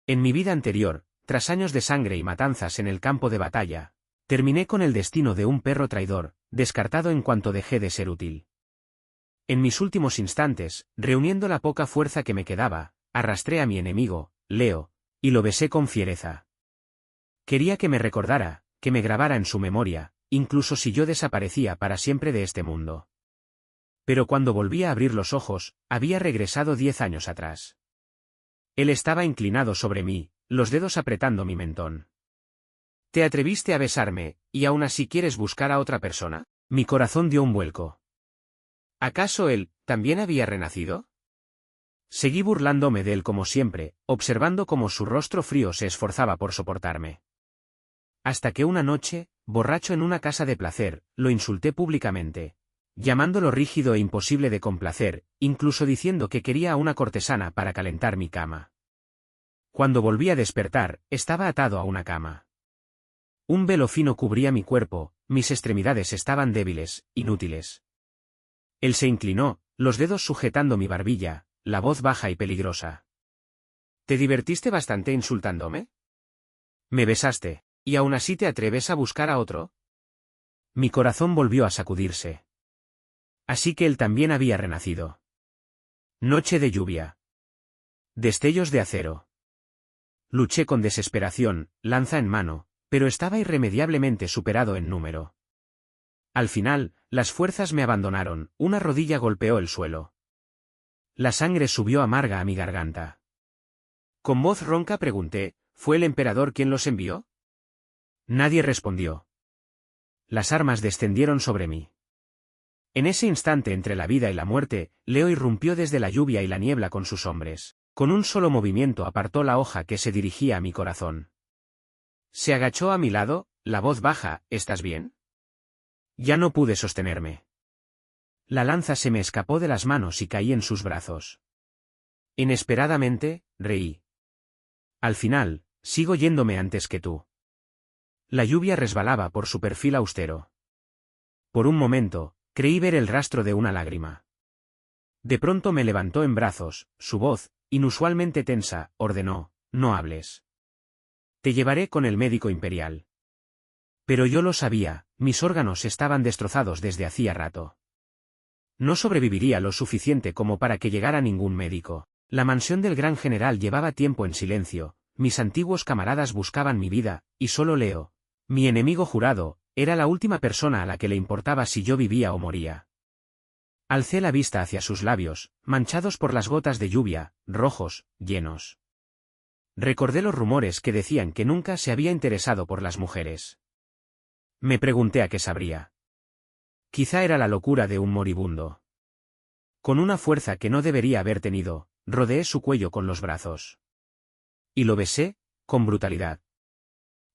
En mi vida anterior, tras años de sangre y matanzas en el campo de batalla, terminé con el destino de un perro traidor, descartado en cuanto dejé de ser útil. En mis últimos instantes, reuniendo la poca fuerza que me quedaba, arrastré a mi enemigo, Leo, y lo besé con fiereza. Quería que me recordara, que me grabara en su memoria, incluso si yo desaparecía para siempre de este mundo. Pero cuando volví a abrir los ojos, había regresado 10 años atrás. Él estaba inclinado sobre mí, los dedos apretando mi mentón. ¿Te atreviste a besarme, y aún así quieres buscar a otra persona? Mi corazón dio un vuelco. ¿Acaso él también había renacido? Seguí burlándome de él como siempre, observando cómo su rostro frío se esforzaba por soportarme. Hasta que una noche, borracho en una casa de placer, lo insulté públicamente, llamándolo rígido e imposible de complacer, incluso diciendo que quería a una cortesana para calentar mi cama. Cuando volví a despertar, estaba atado a una cama. Un velo fino cubría mi cuerpo, mis extremidades estaban débiles, inútiles. Él se inclinó, los dedos sujetando mi barbilla, la voz baja y peligrosa. ¿Te divertiste bastante insultándome? Me besaste, ¿y aún así te atreves a buscar a otro? Mi corazón volvió a sacudirse. Así que él también había renacido. Noche de lluvia. Destellos de acero. Luché con desesperación, lanza en mano, pero estaba irremediablemente superado en número. Al final, las fuerzas me abandonaron, una rodilla golpeó el suelo. La sangre subió amarga a mi garganta. Con voz ronca pregunté, ¿fue el emperador quien los envió? Nadie respondió. Las armas descendieron sobre mí. En ese instante entre la vida y la muerte, Leo irrumpió desde la lluvia y la niebla con sus hombres. Con un solo movimiento apartó la hoja que se dirigía a mi corazón. Se agachó a mi lado, la voz baja, ¿estás bien? Ya no pude sostenerme. La lanza se me escapó de las manos y caí en sus brazos. Inesperadamente, reí. Al final, sigo yéndome antes que tú. La lluvia resbalaba por su perfil austero. Por un momento, creí ver el rastro de una lágrima. De pronto me levantó en brazos, su voz, inusualmente tensa, ordenó, no hables. Te llevaré con el médico imperial. Pero yo lo sabía, mis órganos estaban destrozados desde hacía rato. No sobreviviría lo suficiente como para que llegara ningún médico. La mansión del gran general llevaba tiempo en silencio, mis antiguos camaradas buscaban mi vida, y solo Leo, mi enemigo jurado, era la última persona a la que le importaba si yo vivía o moría. Alcé la vista hacia sus labios, manchados por las gotas de lluvia, rojos, llenos. Recordé los rumores que decían que nunca se había interesado por las mujeres. Me pregunté a qué sabría. Quizá era la locura de un moribundo. Con una fuerza que no debería haber tenido, rodeé su cuello con los brazos. Y lo besé, con brutalidad.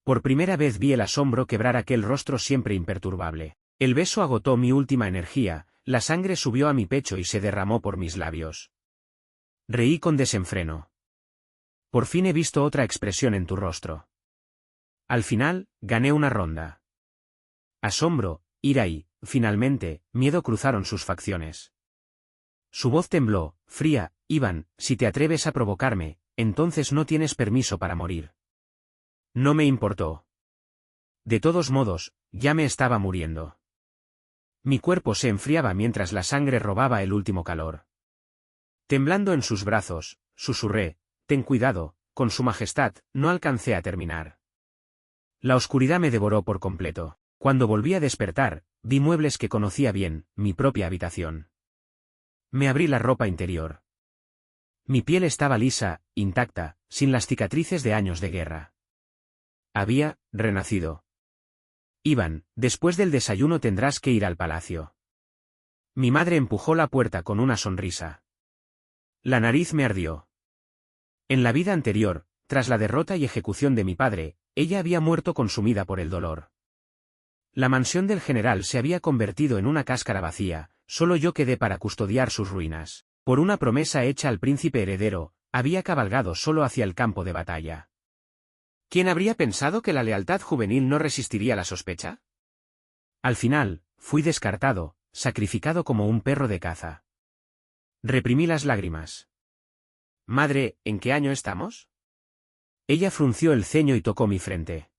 Por primera vez vi el asombro quebrar aquel rostro siempre imperturbable. El beso agotó mi última energía, la sangre subió a mi pecho y se derramó por mis labios. Reí con desenfreno. Por fin he visto otra expresión en tu rostro. Al final, gané una ronda. Asombro, ira y, finalmente, miedo cruzaron sus facciones. Su voz tembló, fría, Iván, si te atreves a provocarme, entonces no tienes permiso para morir. No me importó. De todos modos, ya me estaba muriendo. Mi cuerpo se enfriaba mientras la sangre robaba el último calor. Temblando en sus brazos, susurré, ten cuidado, con su majestad, no alcancé a terminar. La oscuridad me devoró por completo. Cuando volví a despertar, vi muebles que conocía bien, mi propia habitación. Me abrí la ropa interior. Mi piel estaba lisa, intacta, sin las cicatrices de años de guerra. Había renacido. Iván, después del desayuno tendrás que ir al palacio. Mi madre empujó la puerta con una sonrisa. La nariz me ardió. En la vida anterior, tras la derrota y ejecución de mi padre, ella había muerto consumida por el dolor. La mansión del general se había convertido en una cáscara vacía, solo yo quedé para custodiar sus ruinas. Por una promesa hecha al príncipe heredero, había cabalgado solo hacia el campo de batalla. ¿Quién habría pensado que la lealtad juvenil no resistiría la sospecha? Al final, fui descartado, sacrificado como un perro de caza. Reprimí las lágrimas. Madre, ¿en qué año estamos? Ella frunció el ceño y tocó mi frente.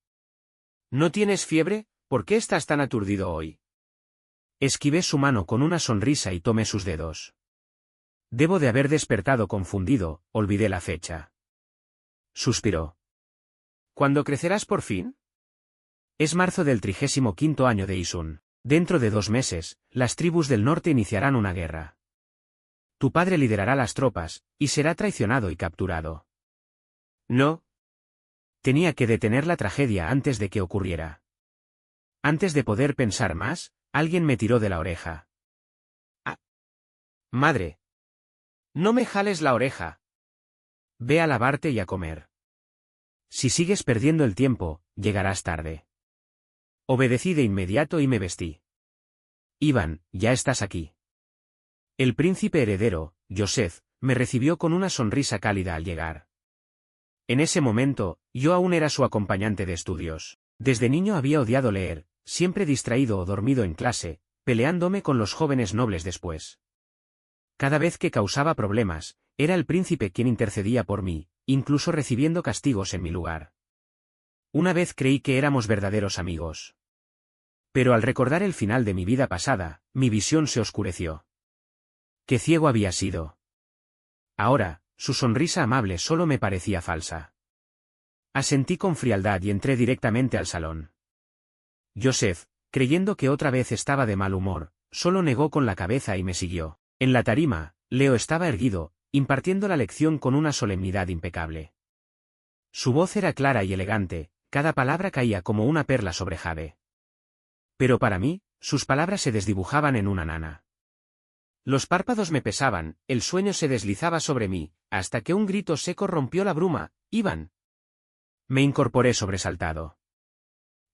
¿No tienes fiebre? ¿Por qué estás tan aturdido hoy? Esquivé su mano con una sonrisa y tomé sus dedos. Debo de haber despertado confundido, olvidé la fecha. Suspiró. ¿Cuándo crecerás por fin? Es marzo del 35º año de Isun. Dentro de 2 meses, las tribus del norte iniciarán una guerra. Tu padre liderará las tropas, y será traicionado y capturado. No. Tenía que detener la tragedia antes de que ocurriera. Antes de poder pensar más, alguien me tiró de la oreja. ¡Ah! Madre. No me jales la oreja. Ve a lavarte y a comer. Si sigues perdiendo el tiempo, llegarás tarde. Obedecí de inmediato y me vestí. Iván, ya estás aquí. El príncipe heredero, Joseph, me recibió con una sonrisa cálida al llegar. En ese momento, yo aún era su acompañante de estudios. Desde niño había odiado leer, siempre distraído o dormido en clase, peleándome con los jóvenes nobles después. Cada vez que causaba problemas, era el príncipe quien intercedía por mí, incluso recibiendo castigos en mi lugar. Una vez creí que éramos verdaderos amigos. Pero al recordar el final de mi vida pasada, mi visión se oscureció. Qué ciego había sido. Ahora, su sonrisa amable solo me parecía falsa. Asentí con frialdad y entré directamente al salón. Joseph, creyendo que otra vez estaba de mal humor, solo negó con la cabeza y me siguió. En la tarima, Leo estaba erguido, impartiendo la lección con una solemnidad impecable. Su voz era clara y elegante, cada palabra caía como una perla sobre jade. Pero para mí, sus palabras se desdibujaban en una nana. Los párpados me pesaban, el sueño se deslizaba sobre mí, hasta que un grito seco rompió la bruma. ¡Iván! Me incorporé sobresaltado.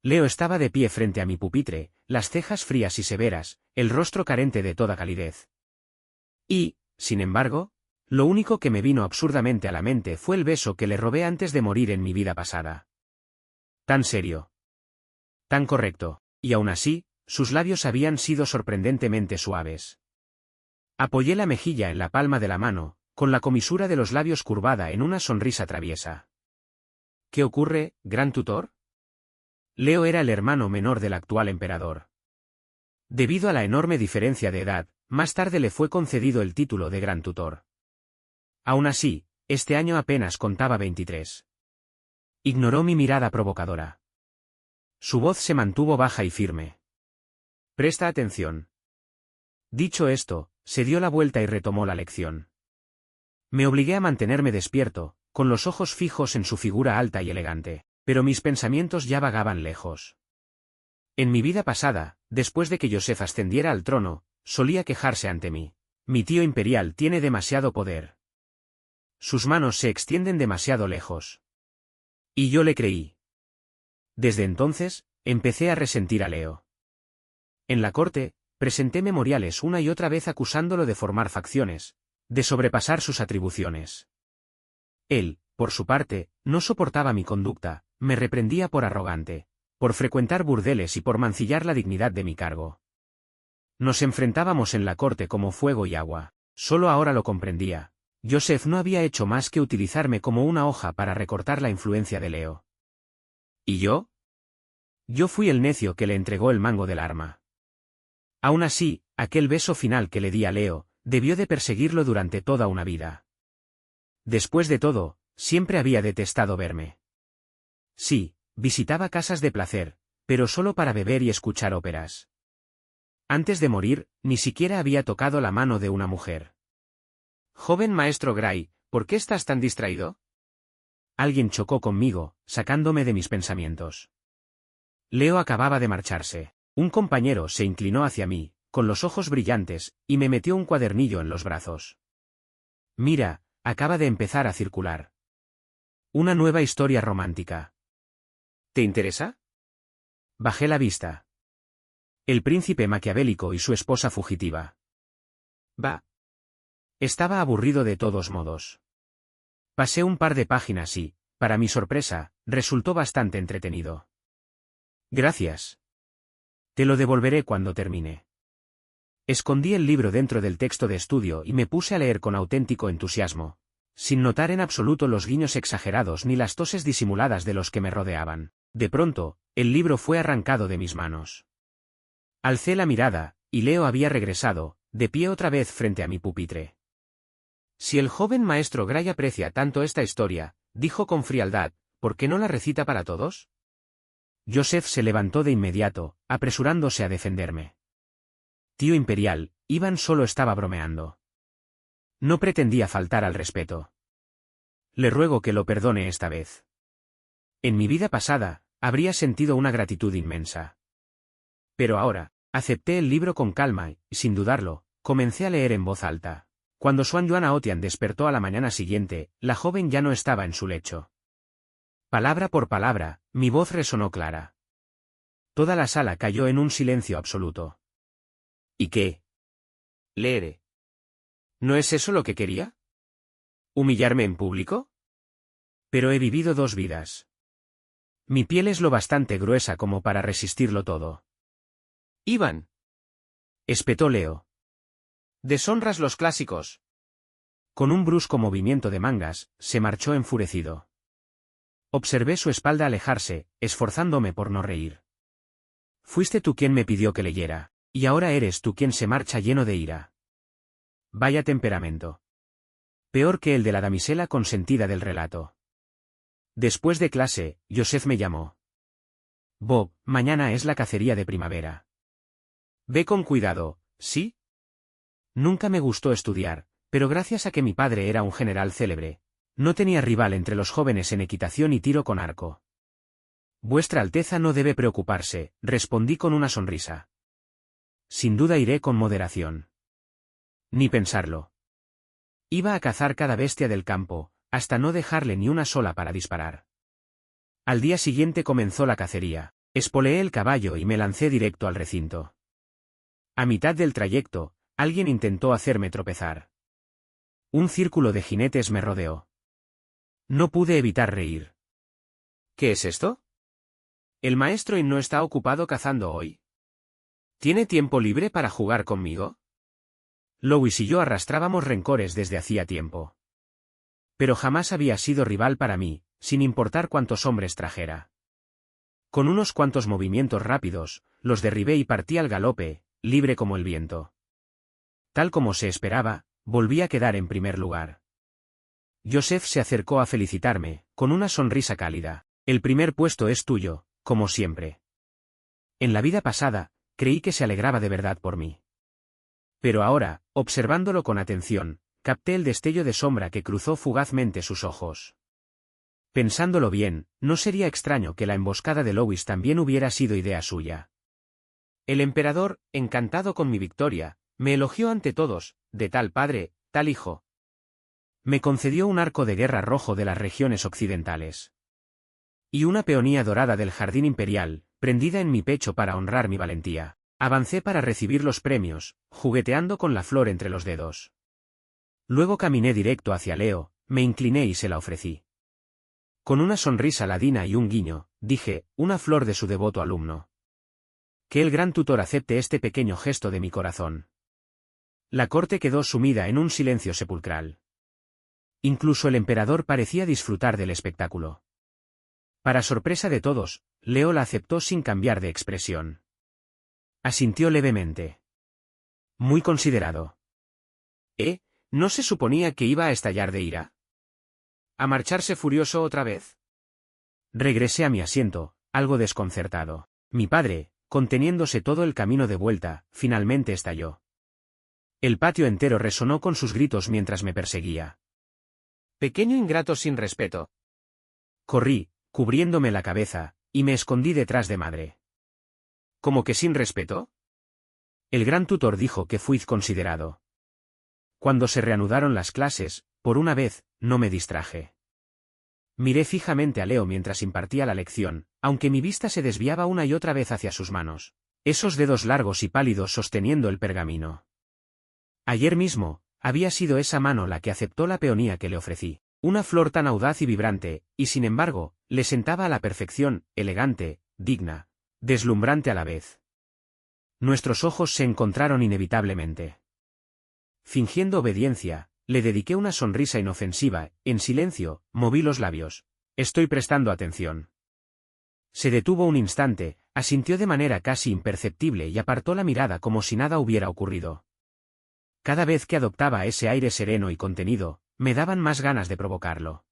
Leo estaba de pie frente a mi pupitre, las cejas frías y severas, el rostro carente de toda calidez. Y, sin embargo, lo único que me vino absurdamente a la mente fue el beso que le robé antes de morir en mi vida pasada. Tan serio. Tan correcto, y aún así, sus labios habían sido sorprendentemente suaves. Apoyé la mejilla en la palma de la mano, con la comisura de los labios curvada en una sonrisa traviesa. ¿Qué ocurre, gran tutor? Leo era el hermano menor del actual emperador. Debido a la enorme diferencia de edad, más tarde le fue concedido el título de gran tutor. Aún así, este año apenas contaba 23. Ignoró mi mirada provocadora. Su voz se mantuvo baja y firme. Presta atención. Dicho esto, se dio la vuelta y retomó la lección. Me obligué a mantenerme despierto, con los ojos fijos en su figura alta y elegante, pero mis pensamientos ya vagaban lejos. En mi vida pasada, después de que Joseph ascendiera al trono, solía quejarse ante mí. Mi tío imperial tiene demasiado poder. Sus manos se extienden demasiado lejos. Y yo le creí. Desde entonces, empecé a resentir a Leo. En la corte, presenté memoriales una y otra vez acusándolo de formar facciones, de sobrepasar sus atribuciones. Él, por su parte, no soportaba mi conducta, me reprendía por arrogante, por frecuentar burdeles y por mancillar la dignidad de mi cargo. Nos enfrentábamos en la corte como fuego y agua. Solo ahora lo comprendía. Joseph no había hecho más que utilizarme como una hoja para recortar la influencia de Leo. ¿Y yo? Yo fui el necio que le entregó el mango del arma. Aún así, aquel beso final que le di a Leo, debió de perseguirlo durante toda una vida. Después de todo, siempre había detestado verme. Sí, visitaba casas de placer, pero solo para beber y escuchar óperas. Antes de morir, ni siquiera había tocado la mano de una mujer. Joven maestro Gray, ¿por qué estás tan distraído? Alguien chocó conmigo, sacándome de mis pensamientos. Leo acababa de marcharse. Un compañero se inclinó hacia mí, con los ojos brillantes, y me metió un cuadernillo en los brazos. Mira, acaba de empezar a circular. Una nueva historia romántica. ¿Te interesa? Bajé la vista. El príncipe maquiavélico y su esposa fugitiva. Bah. Estaba aburrido de todos modos. Pasé un par de páginas y, para mi sorpresa, resultó bastante entretenido. Gracias. Te lo devolveré cuando termine. Escondí el libro dentro del texto de estudio y me puse a leer con auténtico entusiasmo. sin notar en absoluto los guiños exagerados ni las toses disimuladas de los que me rodeaban. De pronto, el libro fue arrancado de mis manos. Alcé la mirada, y Leo había regresado, de pie otra vez frente a mi pupitre. Si el joven maestro Gray aprecia tanto esta historia, dijo con frialdad, ¿por qué no la recita para todos? Joseph se levantó de inmediato, apresurándose a defenderme. Tío Imperial, Iván solo estaba bromeando. No pretendía faltar al respeto. Le ruego que lo perdone esta vez. En mi vida pasada, habría sentido una gratitud inmensa. Pero ahora, acepté el libro con calma y, sin dudarlo, comencé a leer en voz alta. Cuando Xuan Yuan Aotian despertó a la mañana siguiente, la joven ya no estaba en su lecho. Palabra por palabra, mi voz resonó clara. Toda la sala cayó en un silencio absoluto. ¿Y qué? Leeré. ¿No es eso lo que quería? ¿Humillarme en público? Pero he vivido 2 vidas. Mi piel es lo bastante gruesa como para resistirlo todo. Iván. Espetó Leo. Deshonras los clásicos. Con un brusco movimiento de mangas, se marchó enfurecido. Observé su espalda alejarse, esforzándome por no reír. Fuiste tú quien me pidió que leyera, y ahora eres tú quien se marcha lleno de ira. Vaya temperamento. Peor que el de la damisela consentida del relato. Después de clase, Joseph me llamó. Bob, mañana es la cacería de primavera. Ve con cuidado, ¿sí? Nunca me gustó estudiar, pero gracias a que mi padre era un general célebre, no tenía rival entre los jóvenes en equitación y tiro con arco. Vuestra Alteza no debe preocuparse, respondí con una sonrisa. Sin duda iré con moderación. Ni pensarlo. Iba a cazar cada bestia del campo, hasta no dejarle ni una sola para disparar. Al día siguiente comenzó la cacería, espoleé el caballo y me lancé directo al recinto. A mitad del trayecto, alguien intentó hacerme tropezar. Un círculo de jinetes me rodeó. No pude evitar reír. ¿Qué es esto? ¿El maestro Yin no está ocupado cazando hoy? ¿Tiene tiempo libre para jugar conmigo? Louis y yo arrastrábamos rencores desde hacía tiempo. Pero jamás había sido rival para mí, sin importar cuántos hombres trajera. Con unos cuantos movimientos rápidos, los derribé y partí al galope, libre como el viento. Tal como se esperaba, volví a quedar en primer lugar. Joseph se acercó a felicitarme, con una sonrisa cálida. El primer puesto es tuyo, como siempre. En la vida pasada, creí que se alegraba de verdad por mí. Pero ahora, observándolo con atención, capté el destello de sombra que cruzó fugazmente sus ojos. Pensándolo bien, no sería extraño que la emboscada de Louis también hubiera sido idea suya. El emperador, encantado con mi victoria, me elogió ante todos, de tal padre, tal hijo. Me concedió un arco de guerra rojo de las regiones occidentales. Y una peonía dorada del jardín imperial, prendida en mi pecho para honrar mi valentía. Avancé para recibir los premios, jugueteando con la flor entre los dedos. Luego caminé directo hacia Leo, me incliné y se la ofrecí. Con una sonrisa ladina y un guiño, dije, una flor de su devoto alumno. Que el gran tutor acepte este pequeño gesto de mi corazón. La corte quedó sumida en un silencio sepulcral. Incluso el emperador parecía disfrutar del espectáculo. Para sorpresa de todos, Leo la aceptó sin cambiar de expresión. Asintió levemente. Muy considerado. ¿No se suponía que iba a estallar de ira? ¿A marcharse furioso otra vez? Regresé a mi asiento, algo desconcertado. Mi padre, conteniéndose todo el camino de vuelta, finalmente estalló. El patio entero resonó con sus gritos mientras me perseguía. Pequeño ingrato sin respeto. Corrí, cubriéndome la cabeza, y me escondí detrás de madre. ¿Cómo que sin respeto? El gran tutor dijo que fui considerado. Cuando se reanudaron las clases, por una vez, no me distraje. Miré fijamente a Leo mientras impartía la lección, aunque mi vista se desviaba una y otra vez hacia sus manos, esos dedos largos y pálidos sosteniendo el pergamino. Ayer mismo, había sido esa mano la que aceptó la peonía que le ofrecí, una flor tan audaz y vibrante, y sin embargo, le sentaba a la perfección, elegante, digna, deslumbrante a la vez. Nuestros ojos se encontraron inevitablemente. Fingiendo obediencia, Le dediqué una sonrisa inofensiva, en silencio, moví los labios. Estoy prestando atención. Se detuvo un instante, asintió de manera casi imperceptible y apartó la mirada como si nada hubiera ocurrido. Cada vez que adoptaba ese aire sereno y contenido, me daban más ganas de provocarlo.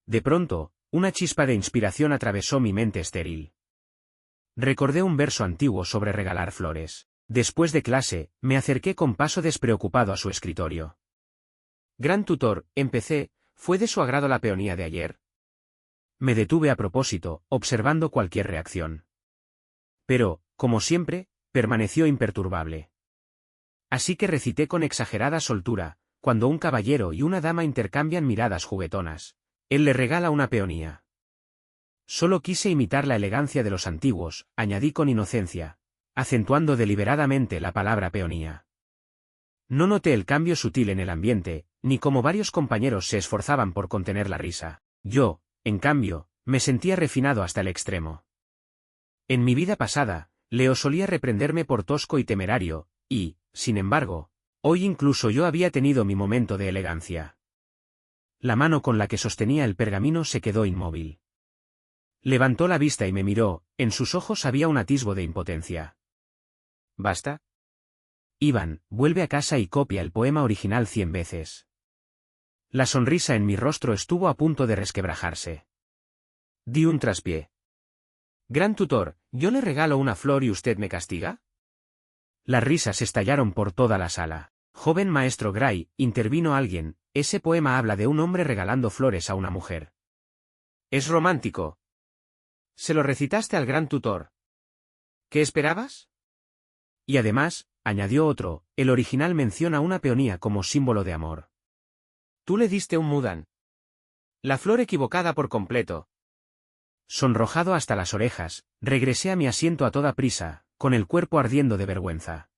De pronto, una chispa de inspiración atravesó mi mente estéril. Recordé un verso antiguo sobre regalar flores. Después de clase, me acerqué con paso despreocupado a su escritorio. Gran tutor, empecé, ¿fue de su agrado la peonía de ayer? Me detuve a propósito, observando cualquier reacción. Pero, como siempre, permaneció imperturbable. Así que recité con exagerada soltura, cuando un caballero y una dama intercambian miradas juguetonas, él le regala una peonía. Solo quise imitar la elegancia de los antiguos, añadí con inocencia, acentuando deliberadamente la palabra peonía. No noté el cambio sutil en el ambiente, ni cómo varios compañeros se esforzaban por contener la risa. Yo, en cambio, me sentía refinado hasta el extremo. En mi vida pasada, Leo solía reprenderme por tosco y temerario, y, sin embargo, hoy incluso yo había tenido mi momento de elegancia. La mano con la que sostenía el pergamino se quedó inmóvil. Levantó la vista y me miró, en sus ojos había un atisbo de impotencia. ¿Basta? Iván, vuelve a casa y copia el poema original 100 veces. La sonrisa en mi rostro estuvo a punto de resquebrajarse. Di un traspié. Gran tutor, ¿yo le regalo una flor y usted me castiga? Las risas estallaron por toda la sala. Joven maestro Gray, intervino alguien, ese poema habla de un hombre regalando flores a una mujer. Es romántico. Se lo recitaste al gran tutor. ¿Qué esperabas? Y además, añadió otro, el original menciona una peonía como símbolo de amor. Tú le diste un mudan. La flor equivocada por completo. Sonrojado hasta las orejas, regresé a mi asiento a toda prisa, con el cuerpo ardiendo de vergüenza.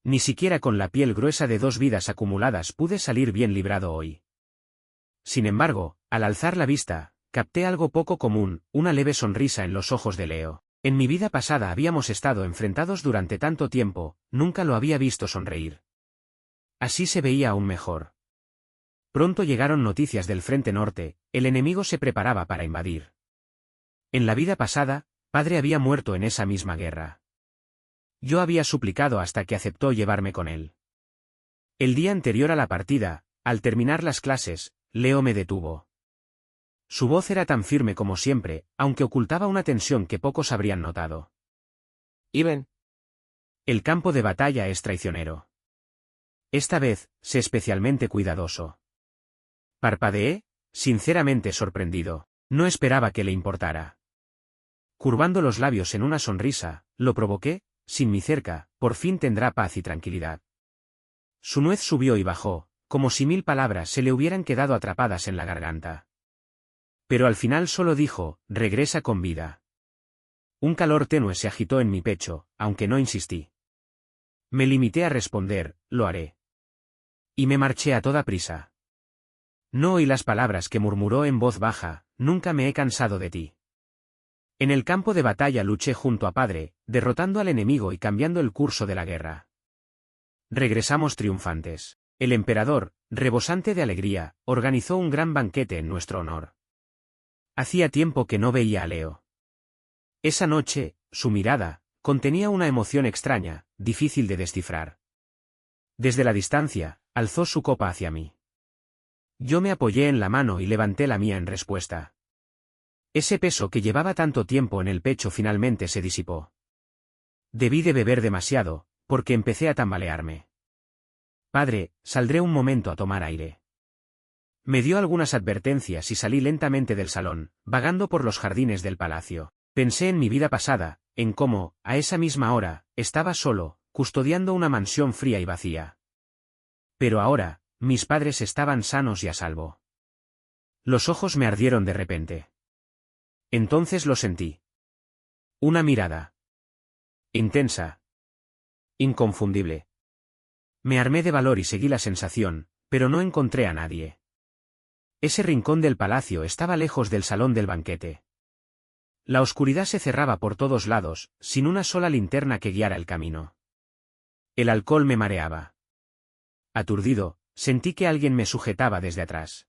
Ni siquiera con la piel gruesa de 2 vidas acumuladas pude salir bien librado hoy. Sin embargo, al alzar la vista, capté algo poco común, una leve sonrisa en los ojos de Leo. En mi vida pasada habíamos estado enfrentados durante tanto tiempo, nunca lo había visto sonreír. Así se veía aún mejor. Pronto llegaron noticias del frente norte, el enemigo se preparaba para invadir. En la vida pasada, padre había muerto en esa misma guerra. Yo había suplicado hasta que aceptó llevarme con él. El día anterior a la partida, al terminar las clases, Leo me detuvo. Su voz era tan firme como siempre, aunque ocultaba una tensión que pocos habrían notado. Iben. El campo de batalla es traicionero. Esta vez, sé especialmente cuidadoso. Parpadeé, sinceramente sorprendido. No esperaba que le importara. Curvando los labios en una sonrisa, lo provoqué, sin mi cerca, por fin tendrá paz y tranquilidad. Su nuez subió y bajó, como si 1000 palabras se le hubieran quedado atrapadas en la garganta. Pero al final solo dijo, regresa con vida. Un calor tenue se agitó en mi pecho, aunque no insistí. Me limité a responder, lo haré. Y me marché a toda prisa. No oí las palabras que murmuró en voz baja, nunca me he cansado de ti. En el campo de batalla luché junto a padre, derrotando al enemigo y cambiando el curso de la guerra. Regresamos triunfantes. El emperador, rebosante de alegría, organizó un gran banquete en nuestro honor. Hacía tiempo que no veía a Leo. Esa noche, su mirada, contenía una emoción extraña, difícil de descifrar. Desde la distancia, alzó su copa hacia mí. Yo me apoyé en la mano y levanté la mía en respuesta. Ese peso que llevaba tanto tiempo en el pecho finalmente se disipó. Debí de beber demasiado, porque empecé a tambalearme. Padre, saldré un momento a tomar aire. Me dio algunas advertencias y salí lentamente del salón, vagando por los jardines del palacio. Pensé en mi vida pasada, en cómo, a esa misma hora, estaba solo, custodiando una mansión fría y vacía. Pero ahora, mis padres estaban sanos y a salvo. Los ojos me ardieron de repente. Entonces lo sentí. Una mirada. Intensa. Inconfundible. Me armé de valor y seguí la sensación, pero no encontré a nadie. Ese rincón del palacio estaba lejos del salón del banquete. La oscuridad se cerraba por todos lados, sin una sola linterna que guiara el camino. El alcohol me mareaba. Aturdido, Sentí que alguien me sujetaba desde atrás.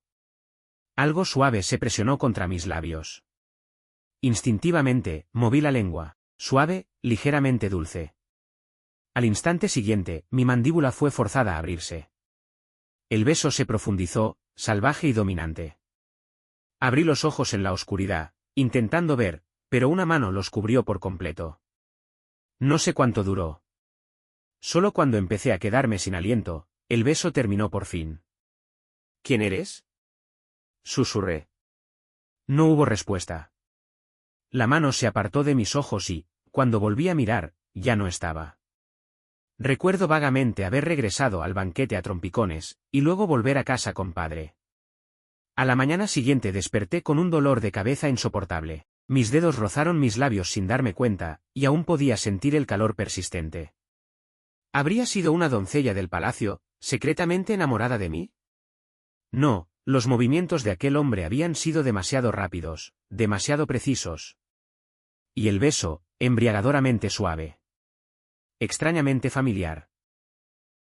Algo suave se presionó contra mis labios. Instintivamente, moví la lengua, suave, ligeramente dulce. Al instante siguiente, mi mandíbula fue forzada a abrirse. El beso se profundizó, salvaje y dominante. Abrí los ojos en la oscuridad, intentando ver, pero una mano los cubrió por completo. No sé cuánto duró. Solo cuando empecé a quedarme sin aliento, el beso terminó por fin. ¿Quién eres?, susurré. No hubo respuesta. La mano se apartó de mis ojos y, cuando volví a mirar, ya no estaba. Recuerdo vagamente haber regresado al banquete a trompicones, y luego volver a casa con padre. A la mañana siguiente desperté con un dolor de cabeza insoportable. Mis dedos rozaron mis labios sin darme cuenta, y aún podía sentir el calor persistente. ¿Habría sido una doncella del palacio, secretamente enamorada de mí? No, los movimientos de aquel hombre habían sido demasiado rápidos, demasiado precisos. Y el beso, embriagadoramente suave. Extrañamente familiar.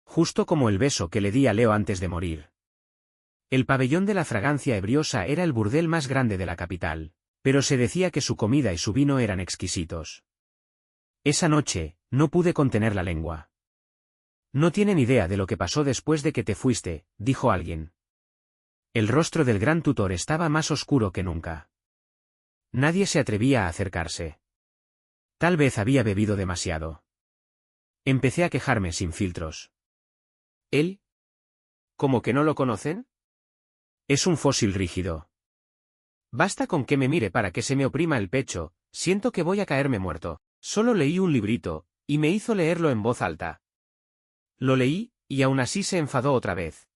Justo como el beso que le di a Leo antes de morir. El pabellón de la fragancia ebriosa era el burdel más grande de la capital, pero se decía que su comida y su vino eran exquisitos. Esa noche, no pude contener la lengua. No tienen idea de lo que pasó después de que te fuiste, dijo alguien. El rostro del gran tutor estaba más oscuro que nunca. Nadie se atrevía a acercarse. Tal vez había bebido demasiado. Empecé a quejarme sin filtros. ¿Él? ¿Cómo que no lo conocen? Es un fósil rígido. Basta con que me mire para que se me oprima el pecho, siento que voy a caerme muerto. Solo leí un librito, y me hizo leerlo en voz alta. Lo leí, y aún así se enfadó otra vez.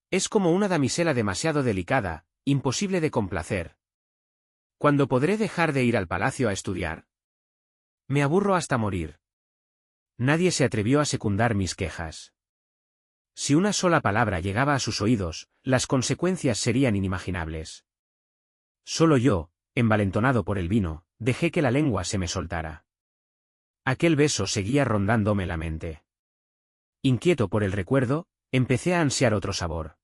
Es como una damisela demasiado delicada, imposible de complacer. ¿Cuándo podré dejar de ir al palacio a estudiar? Me aburro hasta morir. Nadie se atrevió a secundar mis quejas. Si una sola palabra llegaba a sus oídos, las consecuencias serían inimaginables. Solo yo, envalentonado por el vino, dejé que la lengua se me soltara. Aquel beso seguía rondándome la mente. Inquieto por el recuerdo, empecé a ansiar otro sabor.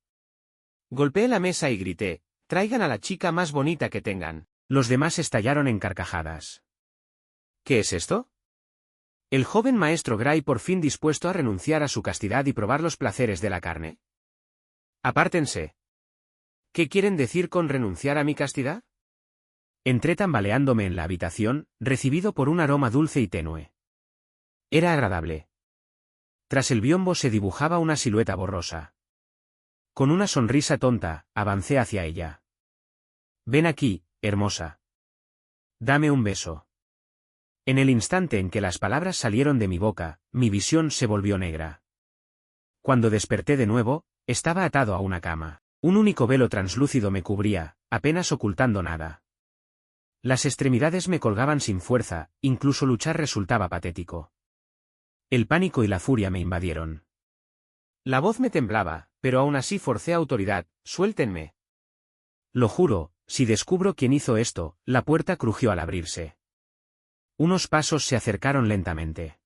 Golpeé la mesa y grité, «Traigan a la chica más bonita que tengan». Los demás estallaron en carcajadas. ¿Qué es esto? ¿El joven maestro Gray por fin dispuesto a renunciar a su castidad y probar los placeres de la carne? Apártense. ¿Qué quieren decir con renunciar a mi castidad? Entré tambaleándome en la habitación, recibido por un aroma dulce y tenue. Era agradable. Tras el biombo se dibujaba una silueta borrosa. Con una sonrisa tonta, avancé hacia ella. Ven aquí, hermosa. Dame un beso. En el instante en que las palabras salieron de mi boca, mi visión se volvió negra. Cuando desperté de nuevo, estaba atado a una cama. Un único velo translúcido me cubría, apenas ocultando nada. Las extremidades me colgaban sin fuerza, incluso luchar resultaba patético. El pánico y la furia me invadieron. La voz me temblaba, pero aún así forcé autoridad, «Suéltenme». Lo juro, si descubro quién hizo esto, la puerta crujió al abrirse. Unos pasos se acercaron lentamente.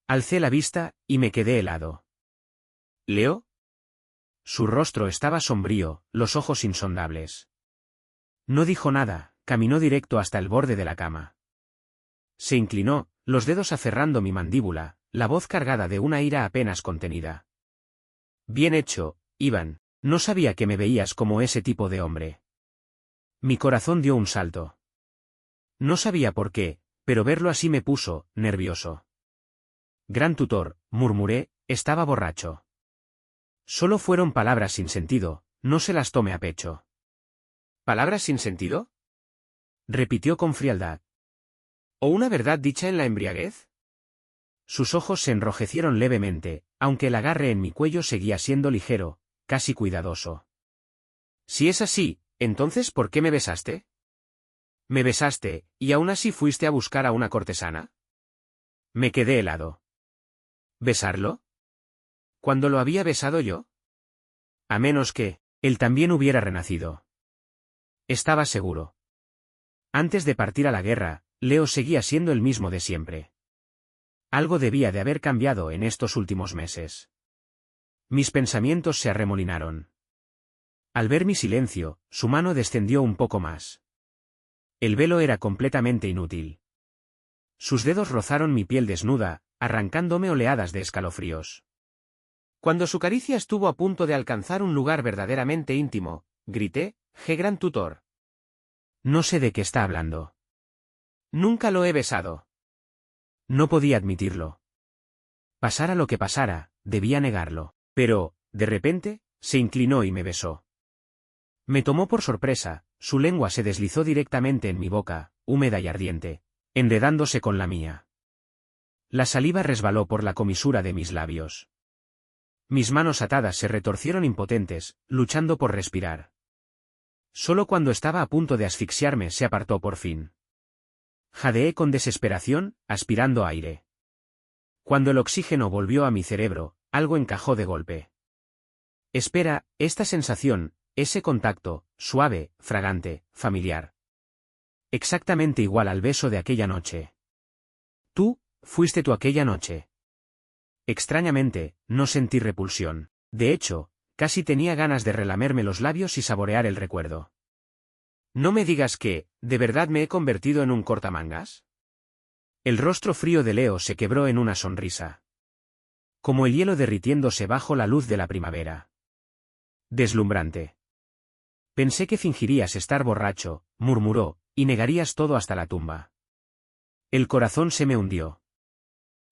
Alcé la vista, y me quedé helado. ¿Leo? Su rostro estaba sombrío, los ojos insondables. No dijo nada, caminó directo hasta el borde de la cama. Se inclinó, los dedos aferrando mi mandíbula, la voz cargada de una ira apenas contenida. Bien hecho, Iván, no sabía que me veías como ese tipo de hombre. Mi corazón dio un salto. No sabía por qué, pero verlo así me puso nervioso. Gran tutor, murmuré, estaba borracho. Solo fueron palabras sin sentido, no se las tome a pecho. ¿Palabras sin sentido?, repitió con frialdad. ¿O una verdad dicha en la embriaguez? Sus ojos se enrojecieron levemente, aunque el agarre en mi cuello seguía siendo ligero, casi cuidadoso. Si es así, entonces ¿por qué me besaste? ¿Me besaste, y aún así fuiste a buscar a una cortesana? Me quedé helado. ¿Besarlo? ¿Cuándo lo había besado yo? A menos que, él también hubiera renacido. Estaba seguro. Antes de partir a la guerra, Leo seguía siendo el mismo de siempre. Algo debía de haber cambiado en estos últimos meses. Mis pensamientos se arremolinaron. Al ver mi silencio, su mano descendió un poco más. El velo era completamente inútil. Sus dedos rozaron mi piel desnuda, arrancándome oleadas de escalofríos. Cuando su caricia estuvo a punto de alcanzar un lugar verdaderamente íntimo, grité: Gran tutor. No sé de qué está hablando. Nunca lo he besado. No podía admitirlo. Pasara lo que pasara, debía negarlo. Pero, de repente, se inclinó y me besó. Me tomó por sorpresa, su lengua se deslizó directamente en mi boca, húmeda y ardiente, enredándose con la mía. La saliva resbaló por la comisura de mis labios. Mis manos atadas se retorcieron impotentes, luchando por respirar. Solo cuando estaba a punto de asfixiarme se apartó por fin. Jadeé con desesperación, aspirando aire. Cuando el oxígeno volvió a mi cerebro, algo encajó de golpe. Espera, esta sensación, ese contacto, suave, fragante, familiar. Exactamente igual al beso de aquella noche. Fuiste tú aquella noche. Extrañamente, no sentí repulsión. De hecho, casi tenía ganas de relamerme los labios y saborear el recuerdo. No me digas que, ¿de verdad me he convertido en un cortamangas? El rostro frío de Leo se quebró en una sonrisa. Como el hielo derritiéndose bajo la luz de la primavera. Deslumbrante. Pensé que fingirías estar borracho, murmuró, y negarías todo hasta la tumba. El corazón se me hundió.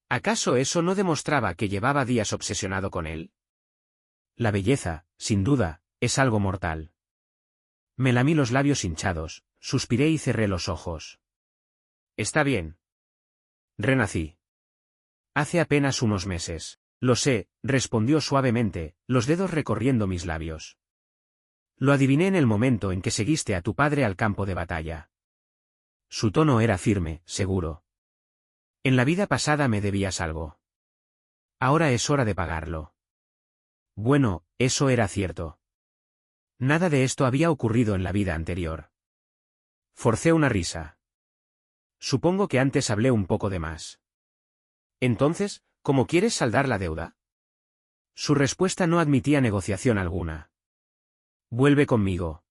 ¿Acaso eso no demostraba que llevaba días obsesionado con él? La belleza, sin duda, es algo mortal. Me lamí los labios hinchados, suspiré y cerré los ojos. Está bien. Renací. Hace apenas unos meses. Lo sé, respondió suavemente, los dedos recorriendo mis labios. Lo adiviné en el momento en que seguiste a tu padre al campo de batalla. Su tono era firme, seguro. En la vida pasada me debías algo. Ahora es hora de pagarlo. Bueno, eso era cierto. Nada de esto había ocurrido en la vida anterior. Forcé una risa. Supongo que antes hablé un poco de más. Entonces, ¿cómo quieres saldar la deuda? Su respuesta no admitía negociación alguna. Vuelve conmigo.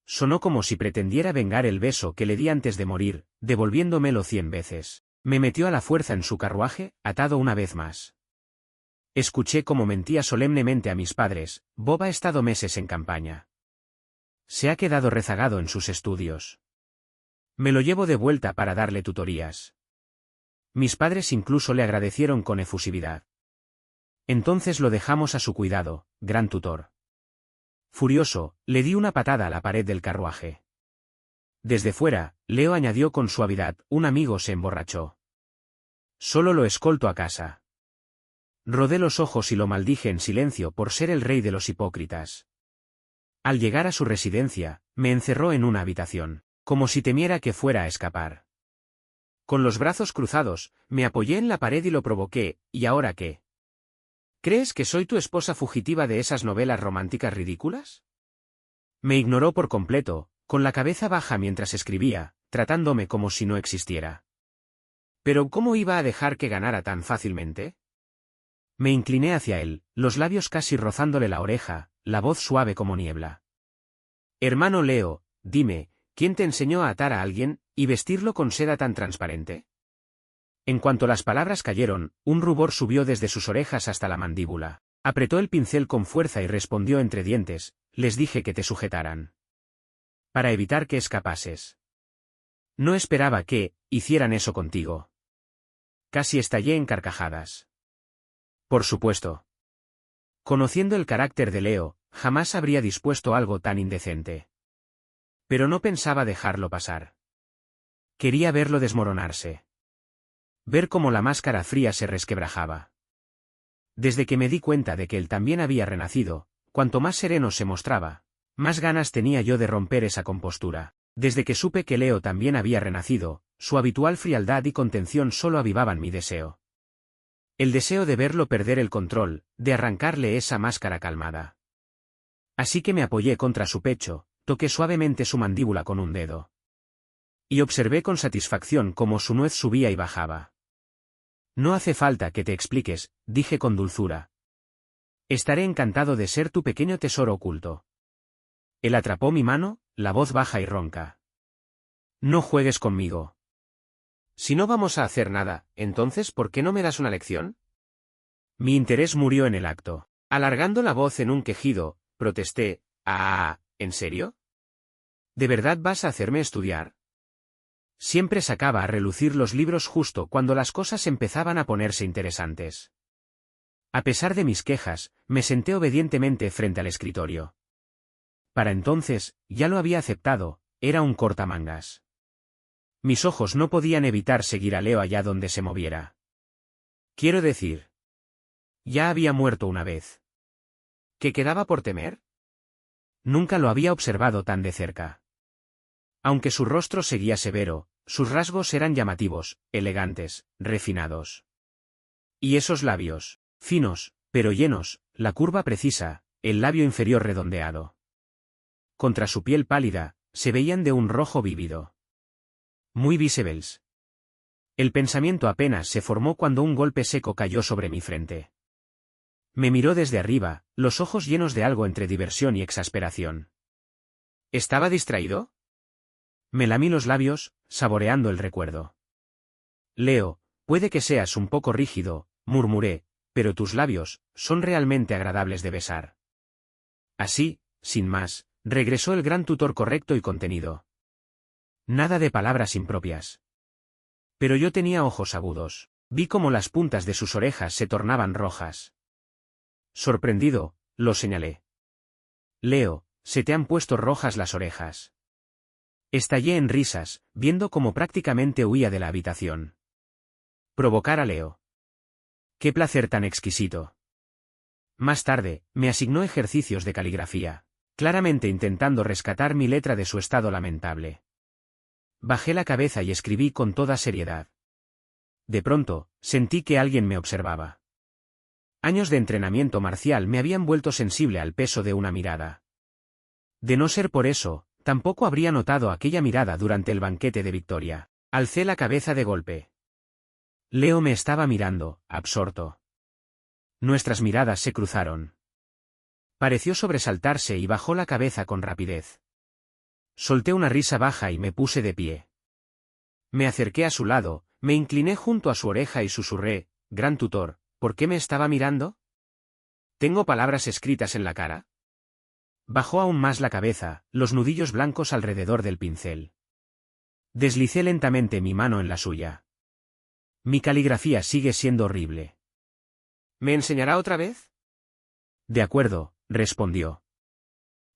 Sonó como si pretendiera vengar el beso que le di antes de morir, devolviéndomelo 100 veces. Me metió a la fuerza en su carruaje, atado una vez más. Escuché cómo mentía solemnemente a mis padres: Bob ha estado meses en campaña. Se ha quedado rezagado en sus estudios. Me lo llevo de vuelta para darle tutorías. Mis padres incluso le agradecieron con efusividad. Entonces lo dejamos a su cuidado, gran tutor. Furioso, le di una patada a la pared del carruaje. Desde fuera, Leo añadió con suavidad: un amigo se emborrachó. Solo lo escolto a casa. Rodé los ojos y lo maldije en silencio por ser el rey de los hipócritas. Al llegar a su residencia, me encerró en una habitación, como si temiera que fuera a escapar. Con los brazos cruzados, me apoyé en la pared y lo provoqué: ¿y ahora qué? ¿Crees que soy tu esposa fugitiva de esas novelas románticas ridículas? Me ignoró por completo, con la cabeza baja mientras escribía, tratándome como si no existiera. ¿Pero cómo iba a dejar que ganara tan fácilmente? Me incliné hacia él, los labios casi rozándole la oreja, la voz suave como niebla. Hermano Leo, dime, ¿quién te enseñó a atar a alguien y vestirlo con seda tan transparente? En cuanto las palabras cayeron, un rubor subió desde sus orejas hasta la mandíbula. Apretó el pincel con fuerza y respondió entre dientes: les dije que te sujetaran. Para evitar que escapases. No esperaba que hicieran eso contigo. Casi estallé en carcajadas. Por supuesto. Conociendo el carácter de Leo, jamás habría dispuesto algo tan indecente. Pero no pensaba dejarlo pasar. Quería verlo desmoronarse. Ver cómo la máscara fría se resquebrajaba. Desde que me di cuenta de que él también había renacido, cuanto más sereno se mostraba, más ganas tenía yo de romper esa compostura. Desde que supe que Leo también había renacido, su habitual frialdad y contención solo avivaban mi deseo. El deseo de verlo perder el control, de arrancarle esa máscara calmada. Así que me apoyé contra su pecho, toqué suavemente su mandíbula con un dedo. Y observé con satisfacción cómo su nuez subía y bajaba. No hace falta que te expliques, dije con dulzura. Estaré encantado de ser tu pequeño tesoro oculto. Él atrapó mi mano, la voz baja y ronca. No juegues conmigo. Si no vamos a hacer nada, entonces ¿por qué no me das una lección? Mi interés murió en el acto. Alargando la voz en un quejido, protesté, ¿en serio? ¿De verdad vas a hacerme estudiar? Siempre sacaba a relucir los libros justo cuando las cosas empezaban a ponerse interesantes. A pesar de mis quejas, me senté obedientemente frente al escritorio. Para entonces, ya lo había aceptado, era un cortamangas. Mis ojos no podían evitar seguir a Leo allá donde se moviera. Quiero decir, ya había muerto una vez. ¿Qué quedaba por temer? Nunca lo había observado tan de cerca. Aunque su rostro seguía severo, sus rasgos eran llamativos, elegantes, refinados. Y esos labios, finos, pero llenos, la curva precisa, el labio inferior redondeado. Contra su piel pálida, se veían de un rojo vívido. Muy visibles. El pensamiento apenas se formó cuando un golpe seco cayó sobre mi frente. Me miró desde arriba, los ojos llenos de algo entre diversión y exasperación. ¿Estaba distraído? Me lamí los labios, saboreando el recuerdo. Leo, puede que seas un poco rígido, murmuré, pero tus labios son realmente agradables de besar. Así, sin más, regresó el gran tutor correcto y contenido. Nada de palabras impropias. Pero yo tenía ojos agudos. Vi cómo las puntas de sus orejas se tornaban rojas. Sorprendido, lo señalé. Leo, se te han puesto rojas las orejas. Estallé en risas, viendo cómo prácticamente huía de la habitación. Provocar a Leo. ¡Qué placer tan exquisito! Más tarde, me asignó ejercicios de caligrafía, claramente intentando rescatar mi letra de su estado lamentable. Bajé la cabeza y escribí con toda seriedad. De pronto, sentí que alguien me observaba. Años de entrenamiento marcial me habían vuelto sensible al peso de una mirada. De no ser por eso, tampoco habría notado aquella mirada durante el banquete de Victoria. Alcé la cabeza de golpe. Leo me estaba mirando, absorto. Nuestras miradas se cruzaron. Pareció sobresaltarse y bajó la cabeza con rapidez. Solté una risa baja y me puse de pie. Me acerqué a su lado, me incliné junto a su oreja y susurré, «Gran tutor, ¿por qué me estaba mirando? ¿Tengo palabras escritas en la cara?» Bajó aún más la cabeza, los nudillos blancos alrededor del pincel. Deslicé lentamente mi mano en la suya. Mi caligrafía sigue siendo horrible. ¿Me enseñará otra vez? De acuerdo, respondió.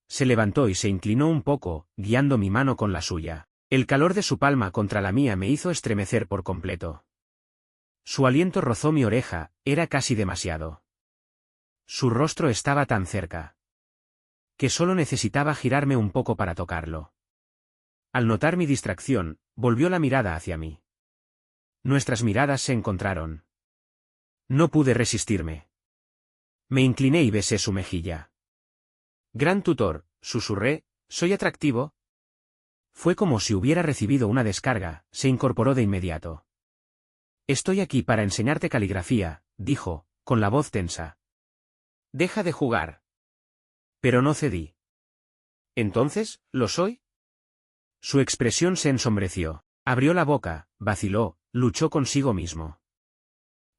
Se levantó y se inclinó un poco, guiando mi mano con la suya. El calor de su palma contra la mía me hizo estremecer por completo. Su aliento rozó mi oreja, era casi demasiado. Su rostro estaba tan cerca que solo necesitaba girarme un poco para tocarlo. Al notar mi distracción, volvió la mirada hacia mí. Nuestras miradas se encontraron. No pude resistirme. Me incliné y besé su mejilla. «Gran tutor», susurré, «¿soy atractivo?» Fue como si hubiera recibido una descarga, se incorporó de inmediato. «Estoy aquí para enseñarte caligrafía», dijo, con la voz tensa. «Deja de jugar». Pero no cedí. «¿Entonces, lo soy?» Su expresión se ensombreció. Abrió la boca, vaciló, luchó consigo mismo.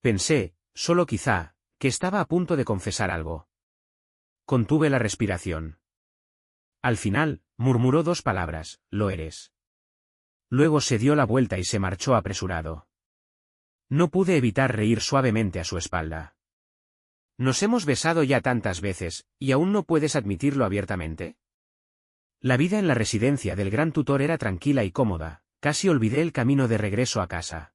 Pensé, solo quizá, que estaba a punto de confesar algo. Contuve la respiración. Al final, murmuró dos palabras, «lo eres». Luego se dio la vuelta y se marchó apresurado. No pude evitar reír suavemente a su espalda. «Nos hemos besado ya tantas veces, ¿y aún no puedes admitirlo abiertamente?» La vida en la residencia del gran tutor era tranquila y cómoda, casi olvidé el camino de regreso a casa.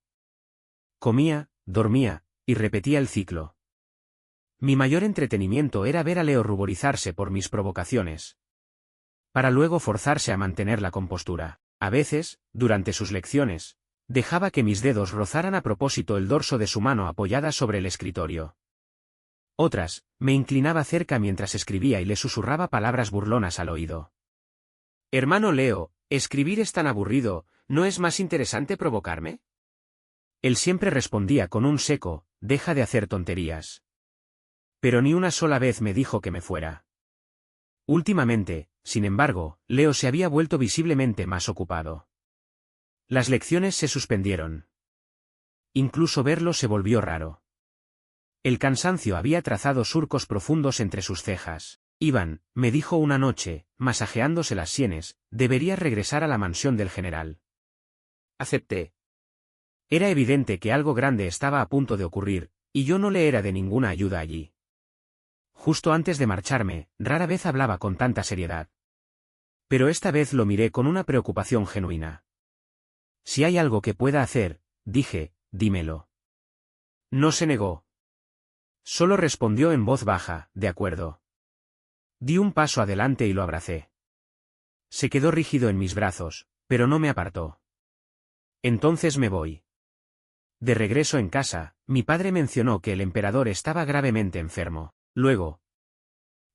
Comía, dormía, y repetía el ciclo. Mi mayor entretenimiento era ver a Leo ruborizarse por mis provocaciones, para luego forzarse a mantener la compostura. A veces, durante sus lecciones, dejaba que mis dedos rozaran a propósito el dorso de su mano apoyada sobre el escritorio. Otras, me inclinaba cerca mientras escribía y le susurraba palabras burlonas al oído. «Hermano Leo, escribir es tan aburrido, ¿no es más interesante provocarme?» Él siempre respondía con un seco, «deja de hacer tonterías». Pero ni una sola vez me dijo que me fuera. Últimamente, sin embargo, Leo se había vuelto visiblemente más ocupado. Las lecciones se suspendieron. Incluso verlo se volvió raro. El cansancio había trazado surcos profundos entre sus cejas. Iván, me dijo una noche, masajeándose las sienes, deberías regresar a la mansión del general. Acepté. Era evidente que algo grande estaba a punto de ocurrir, y yo no le era de ninguna ayuda allí. Justo antes de marcharme, rara vez hablaba con tanta seriedad. Pero esta vez lo miré con una preocupación genuina. Si hay algo que pueda hacer, dije, dímelo. No se negó. Solo respondió en voz baja, de acuerdo. Di un paso adelante y lo abracé. Se quedó rígido en mis brazos, pero no me apartó. Entonces me voy. De regreso en casa, mi padre mencionó que el emperador estaba gravemente enfermo. Luego,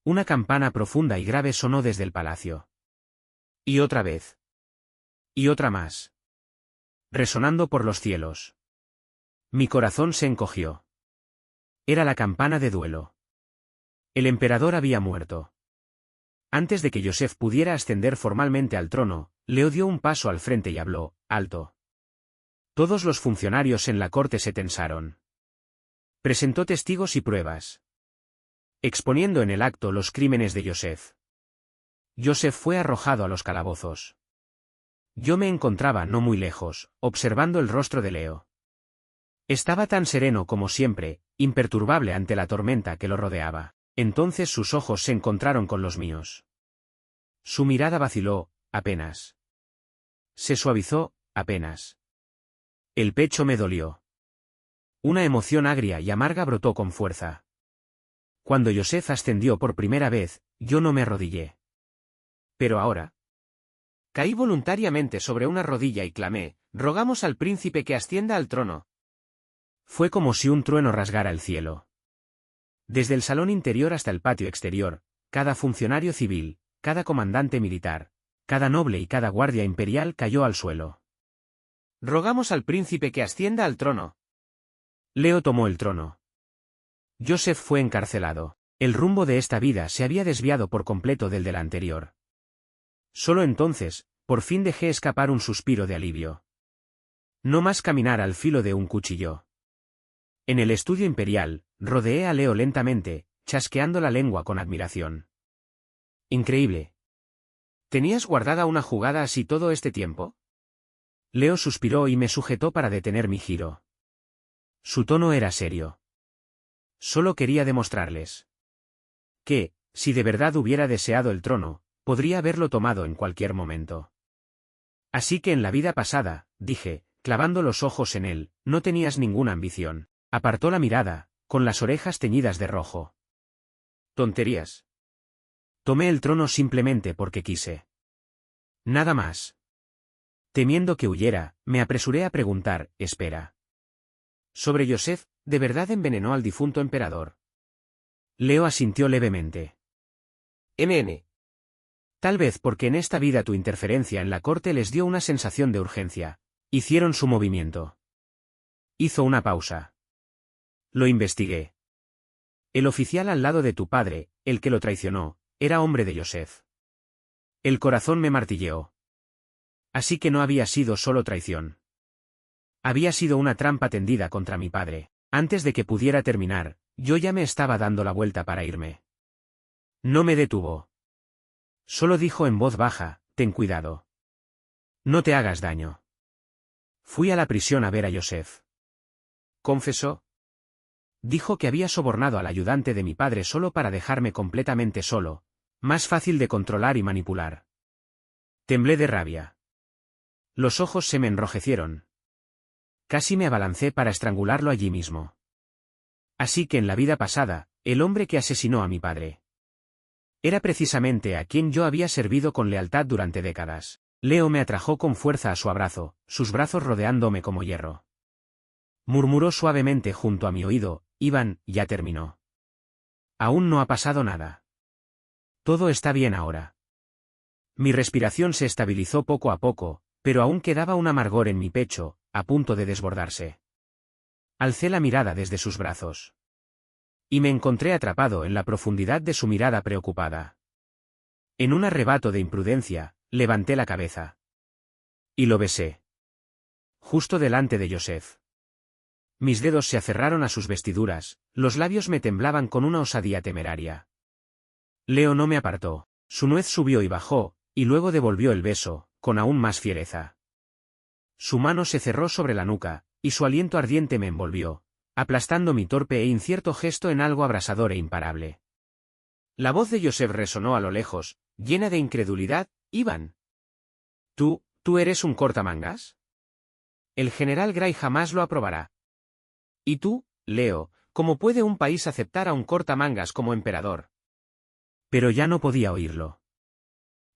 una campana profunda y grave sonó desde el palacio. Y otra vez. Y otra más. Resonando por los cielos. Mi corazón se encogió. Era la campana de duelo. El emperador había muerto. Antes de que Joseph pudiera ascender formalmente al trono, Leo dio un paso al frente y habló, alto. Todos los funcionarios en la corte se tensaron. Presentó testigos y pruebas, exponiendo en el acto los crímenes de Joseph. Joseph fue arrojado a los calabozos. Yo me encontraba no muy lejos, observando el rostro de Leo. Estaba tan sereno como siempre, imperturbable ante la tormenta que lo rodeaba. Entonces sus ojos se encontraron con los míos. Su mirada vaciló, apenas. Se suavizó, apenas. El pecho me dolió. Una emoción agria y amarga brotó con fuerza. Cuando Joseph ascendió por primera vez, yo no me arrodillé. Pero ahora. Caí voluntariamente sobre una rodilla y clamé, rogamos al príncipe que ascienda al trono. Fue como si un trueno rasgara el cielo. Desde el salón interior hasta el patio exterior, cada funcionario civil, cada comandante militar, cada noble y cada guardia imperial cayó al suelo. Rogamos al príncipe que ascienda al trono. Leo tomó el trono. Joseph fue encarcelado. El rumbo de esta vida se había desviado por completo del de la anterior. Solo entonces, por fin dejé escapar un suspiro de alivio. No más caminar al filo de un cuchillo. En el estudio imperial, rodeé a Leo lentamente, chasqueando la lengua con admiración. Increíble. ¿Tenías guardada una jugada así todo este tiempo? Leo suspiró y me sujetó para detener mi giro. Su tono era serio. Solo quería demostrarles que, si de verdad hubiera deseado el trono, podría haberlo tomado en cualquier momento. Así que en la vida pasada, dije, clavando los ojos en él, no tenías ninguna ambición. Apartó la mirada, con las orejas teñidas de rojo. Tonterías. Tomé el trono simplemente porque quise. Nada más. Temiendo que huyera, me apresuré a preguntar, espera. Sobre Joseph, ¿de verdad envenenó al difunto emperador? Leo asintió levemente. MN. Tal vez porque en esta vida tu interferencia en la corte les dio una sensación de urgencia. Hicieron su movimiento. Hizo una pausa. Lo investigué. El oficial al lado de tu padre, el que lo traicionó, era hombre de Joseph. El corazón me martilleó. Así que no había sido solo traición. Había sido una trampa tendida contra mi padre. Antes de que pudiera terminar, yo ya me estaba dando la vuelta para irme. No me detuvo. Solo dijo en voz baja, ten cuidado. No te hagas daño. Fui a la prisión a ver a Joseph. Confesó. Dijo que había sobornado al ayudante de mi padre solo para dejarme completamente solo, más fácil de controlar y manipular. Temblé de rabia. Los ojos se me enrojecieron. Casi me abalancé para estrangularlo allí mismo. Así que en la vida pasada, el hombre que asesinó a mi padre era precisamente a quien yo había servido con lealtad durante décadas. Leo me atrajo con fuerza a su abrazo, sus brazos rodeándome como hierro. Murmuró suavemente junto a mi oído, Iván, ya terminó. Aún no ha pasado nada. Todo está bien ahora. Mi respiración se estabilizó poco a poco, pero aún quedaba un amargor en mi pecho, a punto de desbordarse. Alcé la mirada desde sus brazos. Y me encontré atrapado en la profundidad de su mirada preocupada. En un arrebato de imprudencia, levanté la cabeza. Y lo besé. Justo delante de Joseph. Mis dedos se aferraron a sus vestiduras, los labios me temblaban con una osadía temeraria. Leo no me apartó. Su nuez subió y bajó, y luego devolvió el beso, con aún más fiereza. Su mano se cerró sobre la nuca, y su aliento ardiente me envolvió, aplastando mi torpe e incierto gesto en algo abrasador e imparable. La voz de Joseph resonó a lo lejos, llena de incredulidad. Iván. ¿Tú eres un cortamangas? El general Gray jamás lo aprobará. ¿Y tú, Leo, cómo puede un país aceptar a un cortamangas como emperador? Pero ya no podía oírlo.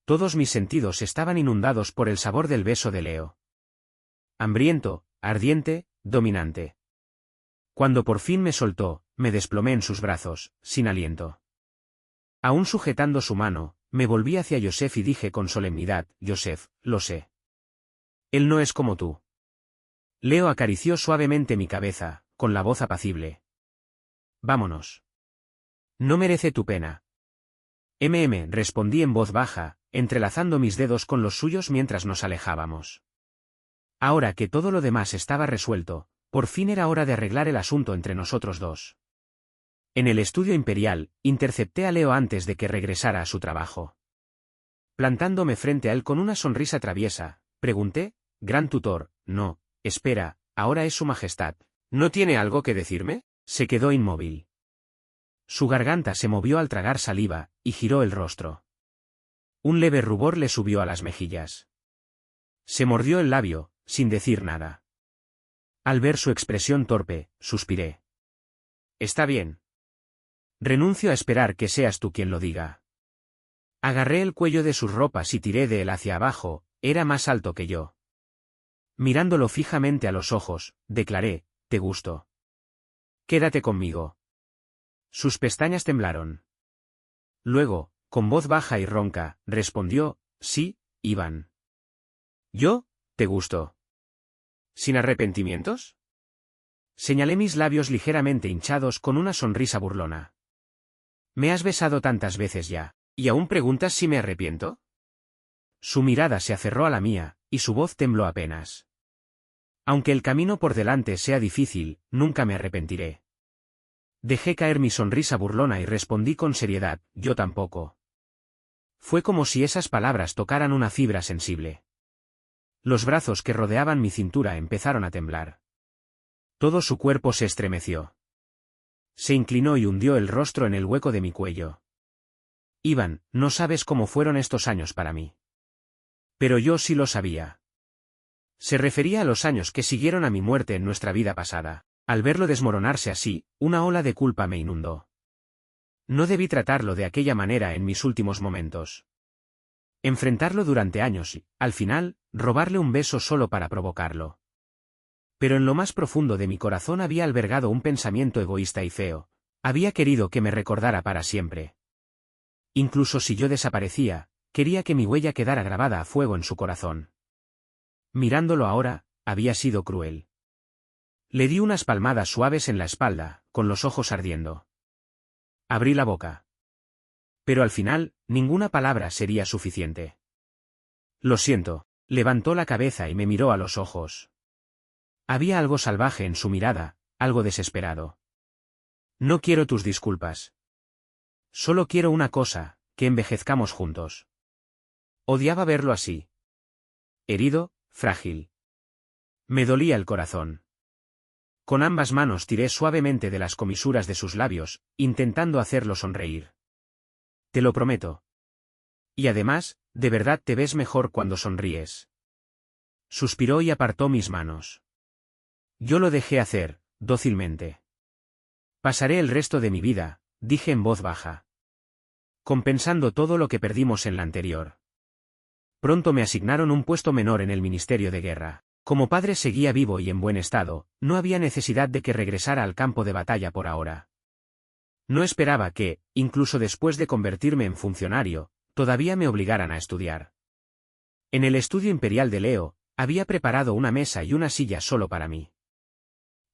Todos mis sentidos estaban inundados por el sabor del beso de Leo. Hambriento, ardiente, dominante. Cuando por fin me soltó, me desplomé en sus brazos, sin aliento. Aún sujetando su mano, me volví hacia Joseph y dije con solemnidad: Joseph, lo sé. Él no es como tú. Leo acarició suavemente mi cabeza, con la voz apacible. Vámonos. No merece tu pena. Respondí en voz baja, entrelazando mis dedos con los suyos mientras nos alejábamos. Ahora que todo lo demás estaba resuelto, por fin era hora de arreglar el asunto entre nosotros dos. En el estudio imperial, intercepté a Leo antes de que regresara a su trabajo. Plantándome frente a él con una sonrisa traviesa, pregunté: Gran tutor, no, espera, ahora es su majestad. ¿No tiene algo que decirme? Se quedó inmóvil. Su garganta se movió al tragar saliva, y giró el rostro. Un leve rubor le subió a las mejillas. Se mordió el labio, sin decir nada. Al ver su expresión torpe, suspiré. Está bien. Renuncio a esperar que seas tú quien lo diga. Agarré el cuello de sus ropas y tiré de él hacia abajo, era más alto que yo. Mirándolo fijamente a los ojos, declaré: te gusto. Quédate conmigo. Sus pestañas temblaron. Luego, con voz baja y ronca, respondió: sí, Iván. ¿Yo? ¿Te gusto? ¿Sin arrepentimientos? Señalé mis labios ligeramente hinchados con una sonrisa burlona. Me has besado tantas veces ya, ¿y aún preguntas si me arrepiento? Su mirada se aferró a la mía, y su voz tembló apenas. Aunque el camino por delante sea difícil, nunca me arrepentiré. Dejé caer mi sonrisa burlona y respondí con seriedad: yo tampoco. Fue como si esas palabras tocaran una fibra sensible. Los brazos que rodeaban mi cintura empezaron a temblar. Todo su cuerpo se estremeció. Se inclinó y hundió el rostro en el hueco de mi cuello. Iván, no sabes cómo fueron estos años para mí. Pero yo sí lo sabía. Se refería a los años que siguieron a mi muerte en nuestra vida pasada. Al verlo desmoronarse así, una ola de culpa me inundó. No debí tratarlo de aquella manera en mis últimos momentos. Enfrentarlo durante años y, al final, robarle un beso solo para provocarlo. Pero en lo más profundo de mi corazón había albergado un pensamiento egoísta y feo. Había querido que me recordara para siempre. Incluso si yo desaparecía, quería que mi huella quedara grabada a fuego en su corazón. Mirándolo ahora, había sido cruel. Le di unas palmadas suaves en la espalda, con los ojos ardiendo. Abrí la boca. Pero al final, ninguna palabra sería suficiente. Lo siento. Levantó la cabeza y me miró a los ojos. Había algo salvaje en su mirada, algo desesperado. No quiero tus disculpas. Solo quiero una cosa: que envejezcamos juntos. Odiaba verlo así. Herido, frágil. Me dolía el corazón. Con ambas manos tiré suavemente de las comisuras de sus labios, intentando hacerlo sonreír. Te lo prometo. Y además, de verdad te ves mejor cuando sonríes. Suspiró y apartó mis manos. Yo lo dejé hacer, dócilmente. Pasaré el resto de mi vida, dije en voz baja, compensando todo lo que perdimos en la anterior. Pronto me asignaron un puesto menor en el Ministerio de Guerra. Como padre seguía vivo y en buen estado, no había necesidad de que regresara al campo de batalla por ahora. No esperaba que, incluso después de convertirme en funcionario, todavía me obligaran a estudiar. En el estudio imperial de Leo, había preparado una mesa y una silla solo para mí.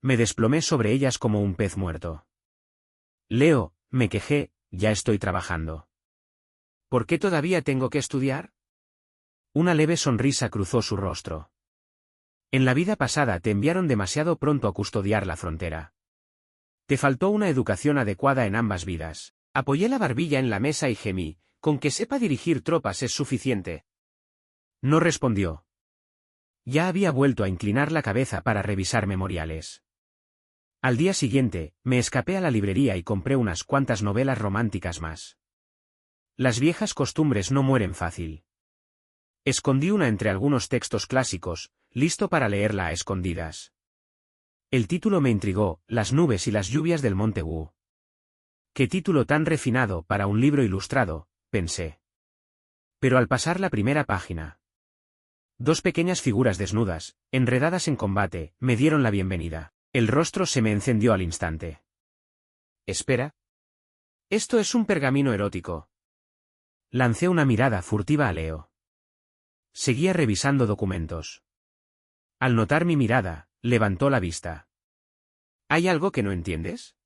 Me desplomé sobre ellas como un pez muerto. Leo, me quejé, ya estoy trabajando. ¿Por qué todavía tengo que estudiar? Una leve sonrisa cruzó su rostro. En la vida pasada te enviaron demasiado pronto a custodiar la frontera. Te faltó una educación adecuada en ambas vidas. Apoyé la barbilla en la mesa y gemí, con que sepa dirigir tropas es suficiente. No respondió. Ya había vuelto a inclinar la cabeza para revisar memoriales. Al día siguiente, me escapé a la librería y compré unas cuantas novelas románticas más. Las viejas costumbres no mueren fácil. Escondí una entre algunos textos clásicos, listo para leerla a escondidas. El título me intrigó, Las nubes y las lluvias del Monte Wu. Qué título tan refinado para un libro ilustrado, pensé. Pero al pasar la primera página, dos pequeñas figuras desnudas, enredadas en combate, me dieron la bienvenida. El rostro se me encendió al instante. Espera. Esto es un pergamino erótico. Lancé una mirada furtiva a Leo. Seguía revisando documentos. Al notar mi mirada, levantó la vista. ¿Hay algo que no entiendes?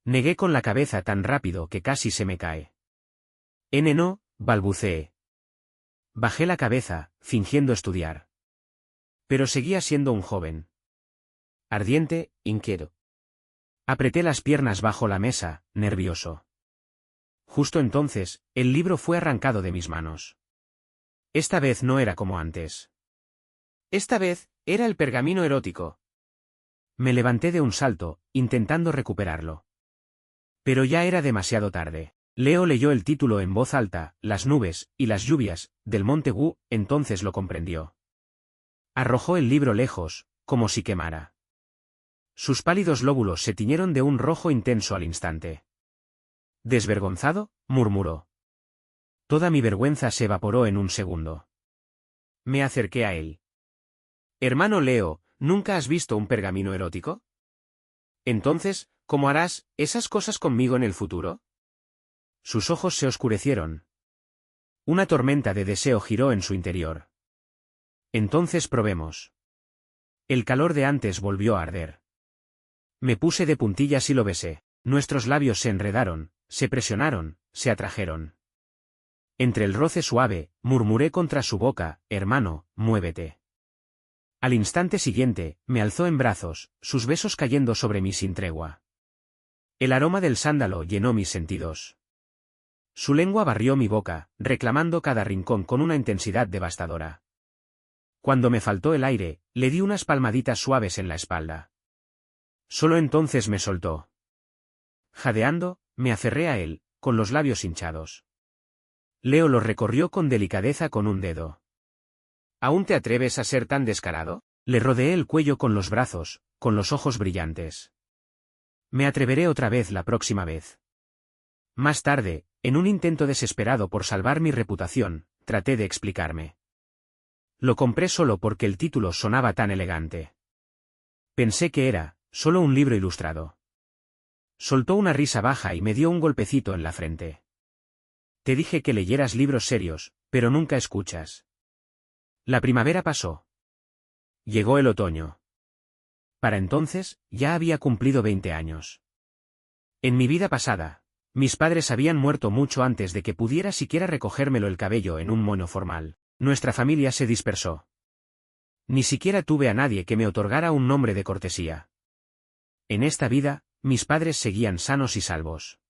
Negué con la cabeza tan rápido que casi se me cae. No, balbuceé. Bajé la cabeza, fingiendo estudiar. Pero seguía siendo un joven. Ardiente, inquieto. Apreté las piernas bajo la mesa, nervioso. Justo entonces, el libro fue arrancado de mis manos. Esta vez no era como antes. Esta vez, era el pergamino erótico. Me levanté de un salto, intentando recuperarlo. Pero ya era demasiado tarde. Leo leyó el título en voz alta, Las nubes y las lluvias, del Monte Wu, entonces lo comprendió. Arrojó el libro lejos, como si quemara. Sus pálidos lóbulos se tiñeron de un rojo intenso al instante. Desvergonzado, murmuró. Toda mi vergüenza se evaporó en un segundo. Me acerqué a él. Hermano Leo, ¿nunca has visto un pergamino erótico? Entonces, ¿cómo harás esas cosas conmigo en el futuro? Sus ojos se oscurecieron. Una tormenta de deseo giró en su interior. Entonces probemos. El calor de antes volvió a arder. Me puse de puntillas y lo besé. Nuestros labios se enredaron, se presionaron, se atrajeron. Entre el roce suave, murmuré contra su boca, hermano, muévete. Al instante siguiente, me alzó en brazos, sus besos cayendo sobre mí sin tregua. El aroma del sándalo llenó mis sentidos. Su lengua barrió mi boca, reclamando cada rincón con una intensidad devastadora. Cuando me faltó el aire, le di unas palmaditas suaves en la espalda. Solo entonces me soltó. Jadeando, me aferré a él, con los labios hinchados. Leo lo recorrió con delicadeza con un dedo. ¿Aún te atreves a ser tan descarado? Le rodeé el cuello con los brazos, con los ojos brillantes. Me atreveré otra vez la próxima vez. Más tarde, en un intento desesperado por salvar mi reputación, traté de explicarme. Lo compré solo porque el título sonaba tan elegante. Pensé que era, solo un libro ilustrado. Soltó una risa baja y me dio un golpecito en la frente. Te dije que leyeras libros serios, pero nunca escuchas. La primavera pasó. Llegó el otoño. Para entonces, ya había cumplido 20 años. En mi vida pasada, mis padres habían muerto mucho antes de que pudiera siquiera recogérmelo el cabello en un moño formal. Nuestra familia se dispersó. Ni siquiera tuve a nadie que me otorgara un nombre de cortesía. En esta vida, mis padres seguían sanos y salvos.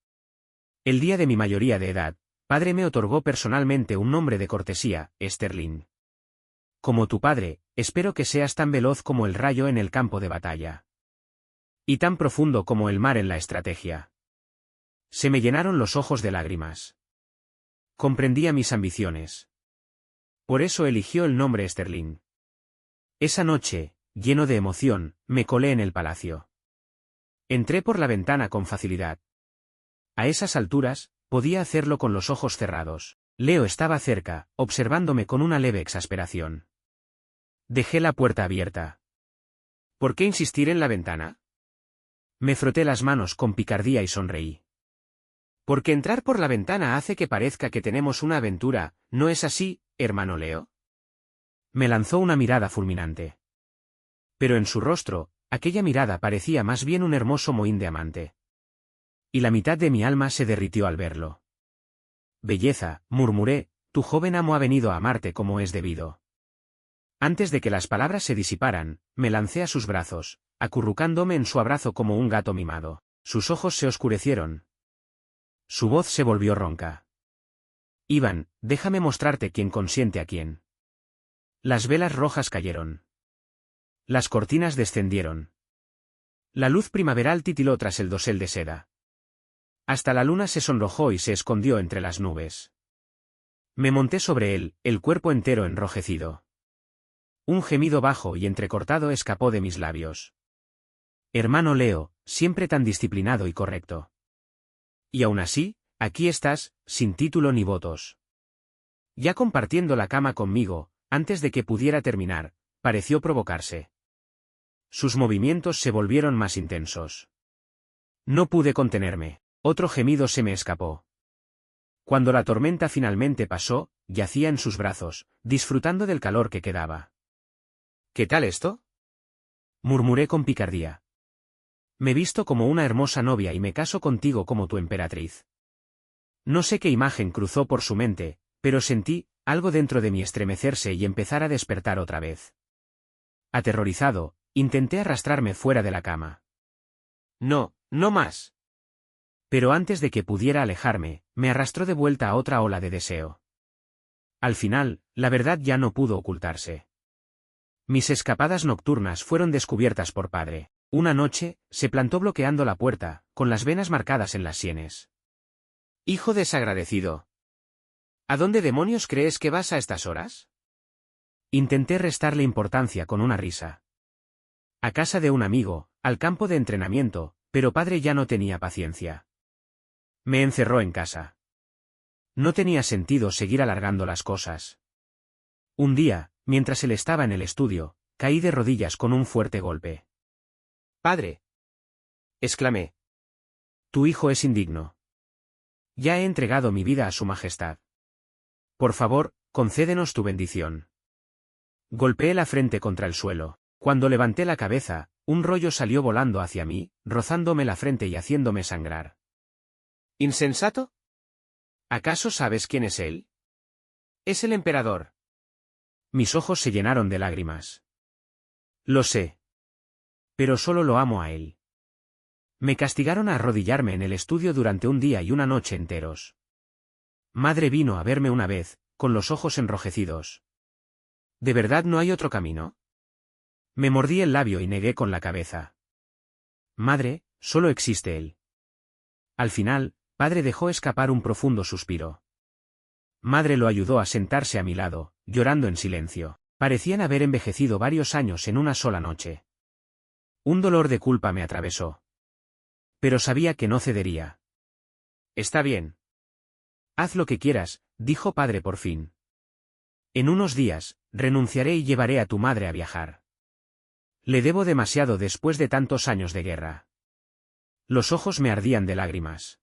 El día de mi mayoría de edad, padre me otorgó personalmente un nombre de cortesía, Sterling. Como tu padre, espero que seas tan veloz como el rayo en el campo de batalla. Y tan profundo como el mar en la estrategia. Se me llenaron los ojos de lágrimas. Comprendía mis ambiciones. Por eso eligió el nombre Sterling. Esa noche, lleno de emoción, me colé en el palacio. Entré por la ventana con facilidad. A esas alturas, podía hacerlo con los ojos cerrados. Leo estaba cerca, observándome con una leve exasperación. Dejé la puerta abierta. ¿Por qué insistir en la ventana? Me froté las manos con picardía y sonreí. Porque entrar por la ventana hace que parezca que tenemos una aventura, ¿no es así, hermano Leo? Me lanzó una mirada fulminante. Pero en su rostro, aquella mirada parecía más bien un hermoso mohín de amante. y la mitad de mi alma se derritió al verlo. Belleza, murmuré, tu joven amo ha venido a amarte como es debido. Antes de que las palabras se disiparan, me lancé a sus brazos, acurrucándome en su abrazo como un gato mimado. Sus ojos se oscurecieron. Su voz se volvió ronca. Iván, déjame mostrarte quién consiente a quién. Las velas rojas cayeron. Las cortinas descendieron. La luz primaveral titiló tras el dosel de seda. Hasta la luna se sonrojó y se escondió entre las nubes. Me monté sobre él, el cuerpo entero enrojecido. Un gemido bajo y entrecortado escapó de mis labios. Hermano Leo, siempre tan disciplinado y correcto. Y aún así, aquí estás, sin título ni votos. Ya compartiendo la cama conmigo, antes de que pudiera terminar, pareció provocarse. Sus movimientos se volvieron más intensos. No pude contenerme. Otro gemido se me escapó. Cuando la tormenta finalmente pasó, yacía en sus brazos, disfrutando del calor que quedaba. ¿Qué tal esto?, murmuré con picardía. Me visto como una hermosa novia y me caso contigo como tu emperatriz. No sé qué imagen cruzó por su mente, pero sentí algo dentro de mí estremecerse y empezar a despertar otra vez. Aterrorizado, intenté arrastrarme fuera de la cama. No, no más. Pero antes de que pudiera alejarme, me arrastró de vuelta a otra ola de deseo. Al final, la verdad ya no pudo ocultarse. Mis escapadas nocturnas fueron descubiertas por padre. Una noche, se plantó bloqueando la puerta, con las venas marcadas en las sienes. Hijo desagradecido. ¿A dónde demonios crees que vas a estas horas? Intenté restarle importancia con una risa. A casa de un amigo, al campo de entrenamiento, pero padre ya no tenía paciencia. Me encerró en casa. No tenía sentido seguir alargando las cosas. Un día, mientras él estaba en el estudio, caí de rodillas con un fuerte golpe. «Padre», exclamé. «Tu hijo es indigno. Ya he entregado mi vida a su majestad. Por favor, concédenos tu bendición». Golpeé la frente contra el suelo. Cuando levanté la cabeza, un rollo salió volando hacia mí, rozándome la frente y haciéndome sangrar. ¿Insensato? ¿Acaso sabes quién es él? Es el emperador. Mis ojos se llenaron de lágrimas. Lo sé. Pero solo lo amo a él. Me castigaron a arrodillarme en el estudio durante un día y una noche enteros. Madre vino a verme una vez, con los ojos enrojecidos. ¿De verdad no hay otro camino? Me mordí el labio y negué con la cabeza. Madre, solo existe él. Al final, padre dejó escapar un profundo suspiro. Madre lo ayudó a sentarse a mi lado, llorando en silencio. Parecían haber envejecido varios años en una sola noche. Un dolor de culpa me atravesó. Pero sabía que no cedería. Está bien. Haz lo que quieras, dijo padre por fin. En unos días, renunciaré y llevaré a tu madre a viajar. Le debo demasiado después de tantos años de guerra. Los ojos me ardían de lágrimas.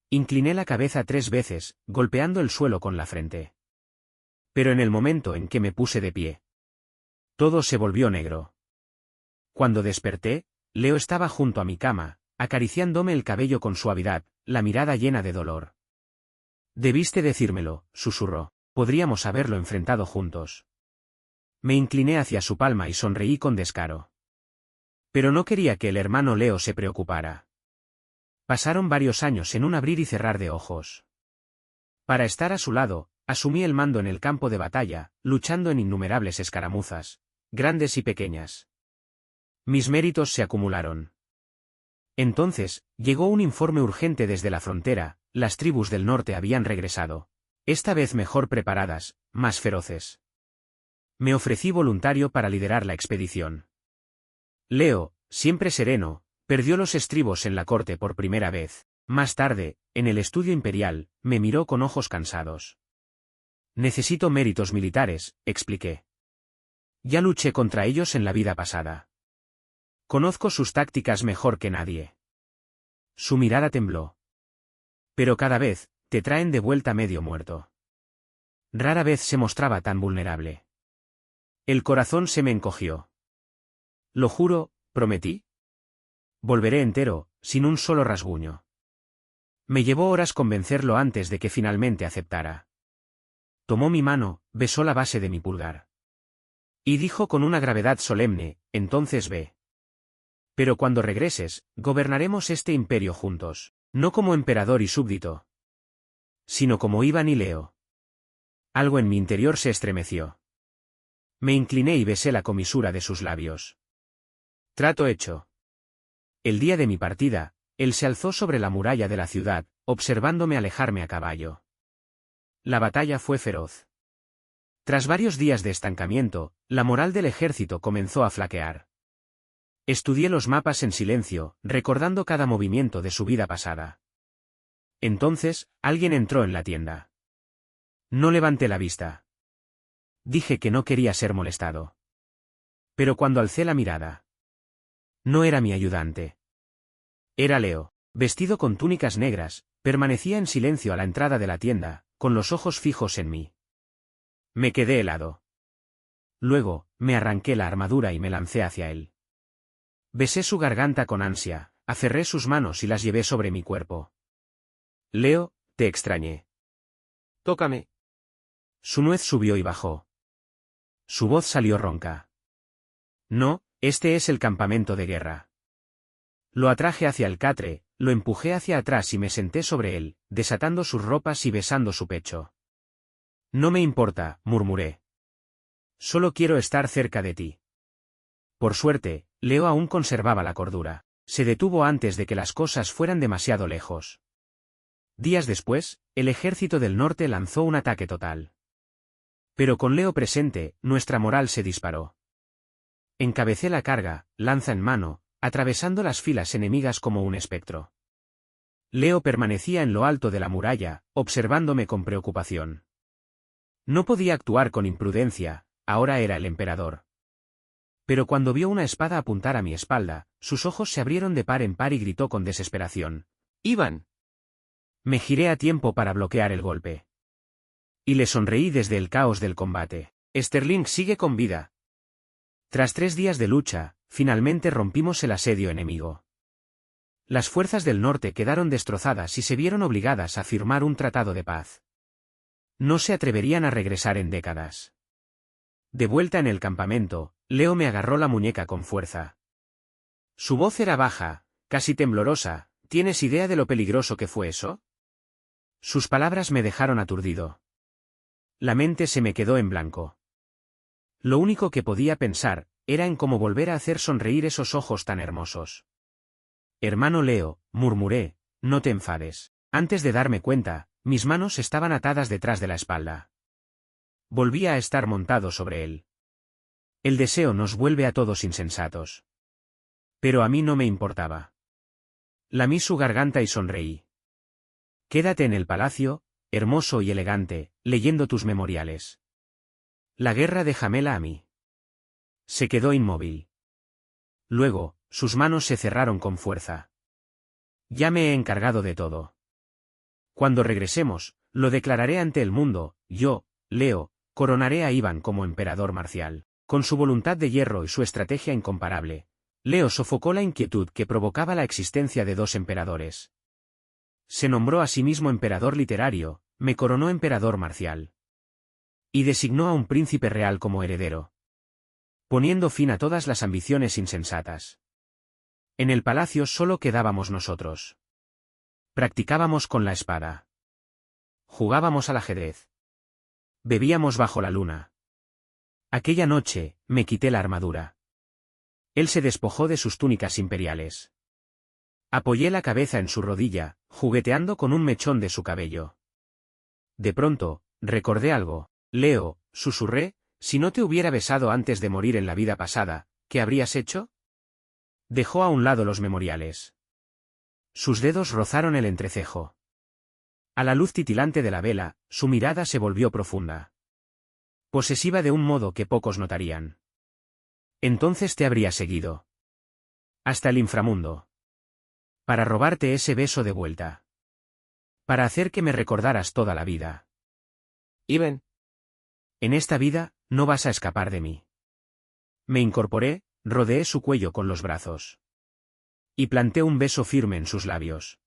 Incliné la cabeza 3 veces, golpeando el suelo con la frente. Pero en el momento en que me puse de pie, todo se volvió negro. Cuando desperté, Leo estaba junto a mi cama, acariciándome el cabello con suavidad, la mirada llena de dolor. Debiste decírmelo, susurró. Podríamos haberlo enfrentado juntos. Me incliné hacia su palma y sonreí con descaro. Pero no quería que el hermano Leo se preocupara. Pasaron varios años en un abrir y cerrar de ojos. Para estar a su lado, asumí el mando en el campo de batalla, luchando en innumerables escaramuzas, grandes y pequeñas. Mis méritos se acumularon. Entonces, llegó un informe urgente desde la frontera, las tribus del norte habían regresado. Esta vez mejor preparadas, más feroces. Me ofrecí voluntario para liderar la expedición. Leo, siempre sereno, perdió los estribos en la corte por primera vez. Más tarde, en el estudio imperial, me miró con ojos cansados. Necesito méritos militares, expliqué. Ya luché contra ellos en la vida pasada. Conozco sus tácticas mejor que nadie. Su mirada tembló. Pero cada vez, te traen de vuelta medio muerto. Rara vez se mostraba tan vulnerable. El corazón se me encogió. Lo juro, prometí. Volveré entero, sin un solo rasguño. Me llevó horas convencerlo antes de que finalmente aceptara. Tomó mi mano, besó la base de mi pulgar. Y dijo con una gravedad solemne, entonces ve. Pero cuando regreses, gobernaremos este imperio juntos, no como emperador y súbdito, sino como Iván y Leo. Algo en mi interior se estremeció. Me incliné y besé la comisura de sus labios. Trato hecho. El día de mi partida, él se alzó sobre la muralla de la ciudad, observándome alejarme a caballo. La batalla fue feroz. Tras varios días de estancamiento, la moral del ejército comenzó a flaquear. Estudié los mapas en silencio, recordando cada movimiento de su vida pasada. Entonces, alguien entró en la tienda. No levanté la vista. Dije que no quería ser molestado. Pero cuando alcé la mirada, no era mi ayudante. Era Leo, vestido con túnicas negras, permanecía en silencio a la entrada de la tienda, con los ojos fijos en mí. Me quedé helado. Luego, me arranqué la armadura y me lancé hacia él. Besé su garganta con ansia, aferré sus manos y las llevé sobre mi cuerpo. Leo, te extrañé. Tócame. Su nuez subió y bajó. Su voz salió ronca. No, este es el campamento de guerra. Lo atraje hacia el catre, lo empujé hacia atrás y me senté sobre él, desatando sus ropas y besando su pecho. No me importa, murmuré. Solo quiero estar cerca de ti. Por suerte, Leo aún conservaba la cordura. Se detuvo antes de que las cosas fueran demasiado lejos. Días después, el ejército del norte lanzó un ataque total. Pero con Leo presente, nuestra moral se disparó. Encabecé la carga, lanza en mano, atravesando las filas enemigas como un espectro. Leo permanecía en lo alto de la muralla, observándome con preocupación. No podía actuar con imprudencia, ahora era el emperador. Pero cuando vio una espada apuntar a mi espalda, sus ojos se abrieron de par en par y gritó con desesperación: ¡Iván! Me giré a tiempo para bloquear el golpe. Y le sonreí desde el caos del combate. Sterling sigue con vida. Tras 3 días de lucha, finalmente rompimos el asedio enemigo. Las fuerzas del norte quedaron destrozadas y se vieron obligadas a firmar un tratado de paz. No se atreverían a regresar en décadas. De vuelta en el campamento, Leo me agarró la muñeca con fuerza. Su voz era baja, casi temblorosa. ¿Tienes idea de lo peligroso que fue eso? Sus palabras me dejaron aturdido. La mente se me quedó en blanco. Lo único que podía pensar era en cómo volver a hacer sonreír esos ojos tan hermosos. Hermano Leo, murmuré, no te enfades. Antes de darme cuenta, mis manos estaban atadas detrás de la espalda. Volvía a estar montado sobre él. El deseo nos vuelve a todos insensatos. Pero a mí no me importaba. Lamí su garganta y sonreí. Quédate en el palacio, hermoso y elegante, leyendo tus memoriales. La guerra déjamela a mí. Se quedó inmóvil. Luego, sus manos se cerraron con fuerza. Ya me he encargado de todo. Cuando regresemos, lo declararé ante el mundo. Yo, Leo, coronaré a Iván como emperador marcial. Con su voluntad de hierro y su estrategia incomparable, Leo sofocó la inquietud que provocaba la existencia de 2 emperadores. Se nombró a sí mismo emperador literario, me coronó emperador marcial. Y designó a un príncipe real como heredero, poniendo fin a todas las ambiciones insensatas. En el palacio solo quedábamos nosotros. Practicábamos con la espada. Jugábamos al ajedrez. Bebíamos bajo la luna. Aquella noche, me quité la armadura. Él se despojó de sus túnicas imperiales. Apoyé la cabeza en su rodilla, jugueteando con un mechón de su cabello. De pronto, recordé algo. Leo, susurré, si no te hubiera besado antes de morir en la vida pasada, ¿qué habrías hecho? Dejó a un lado los memoriales. Sus dedos rozaron el entrecejo. A la luz titilante de la vela, su mirada se volvió profunda. Posesiva de un modo que pocos notarían. Entonces te habría seguido. Hasta el inframundo. Para robarte ese beso de vuelta. Para hacer que me recordaras toda la vida. Iván. En esta vida, no vas a escapar de mí. Me incorporé, rodeé su cuello con los brazos. Y planté un beso firme en sus labios.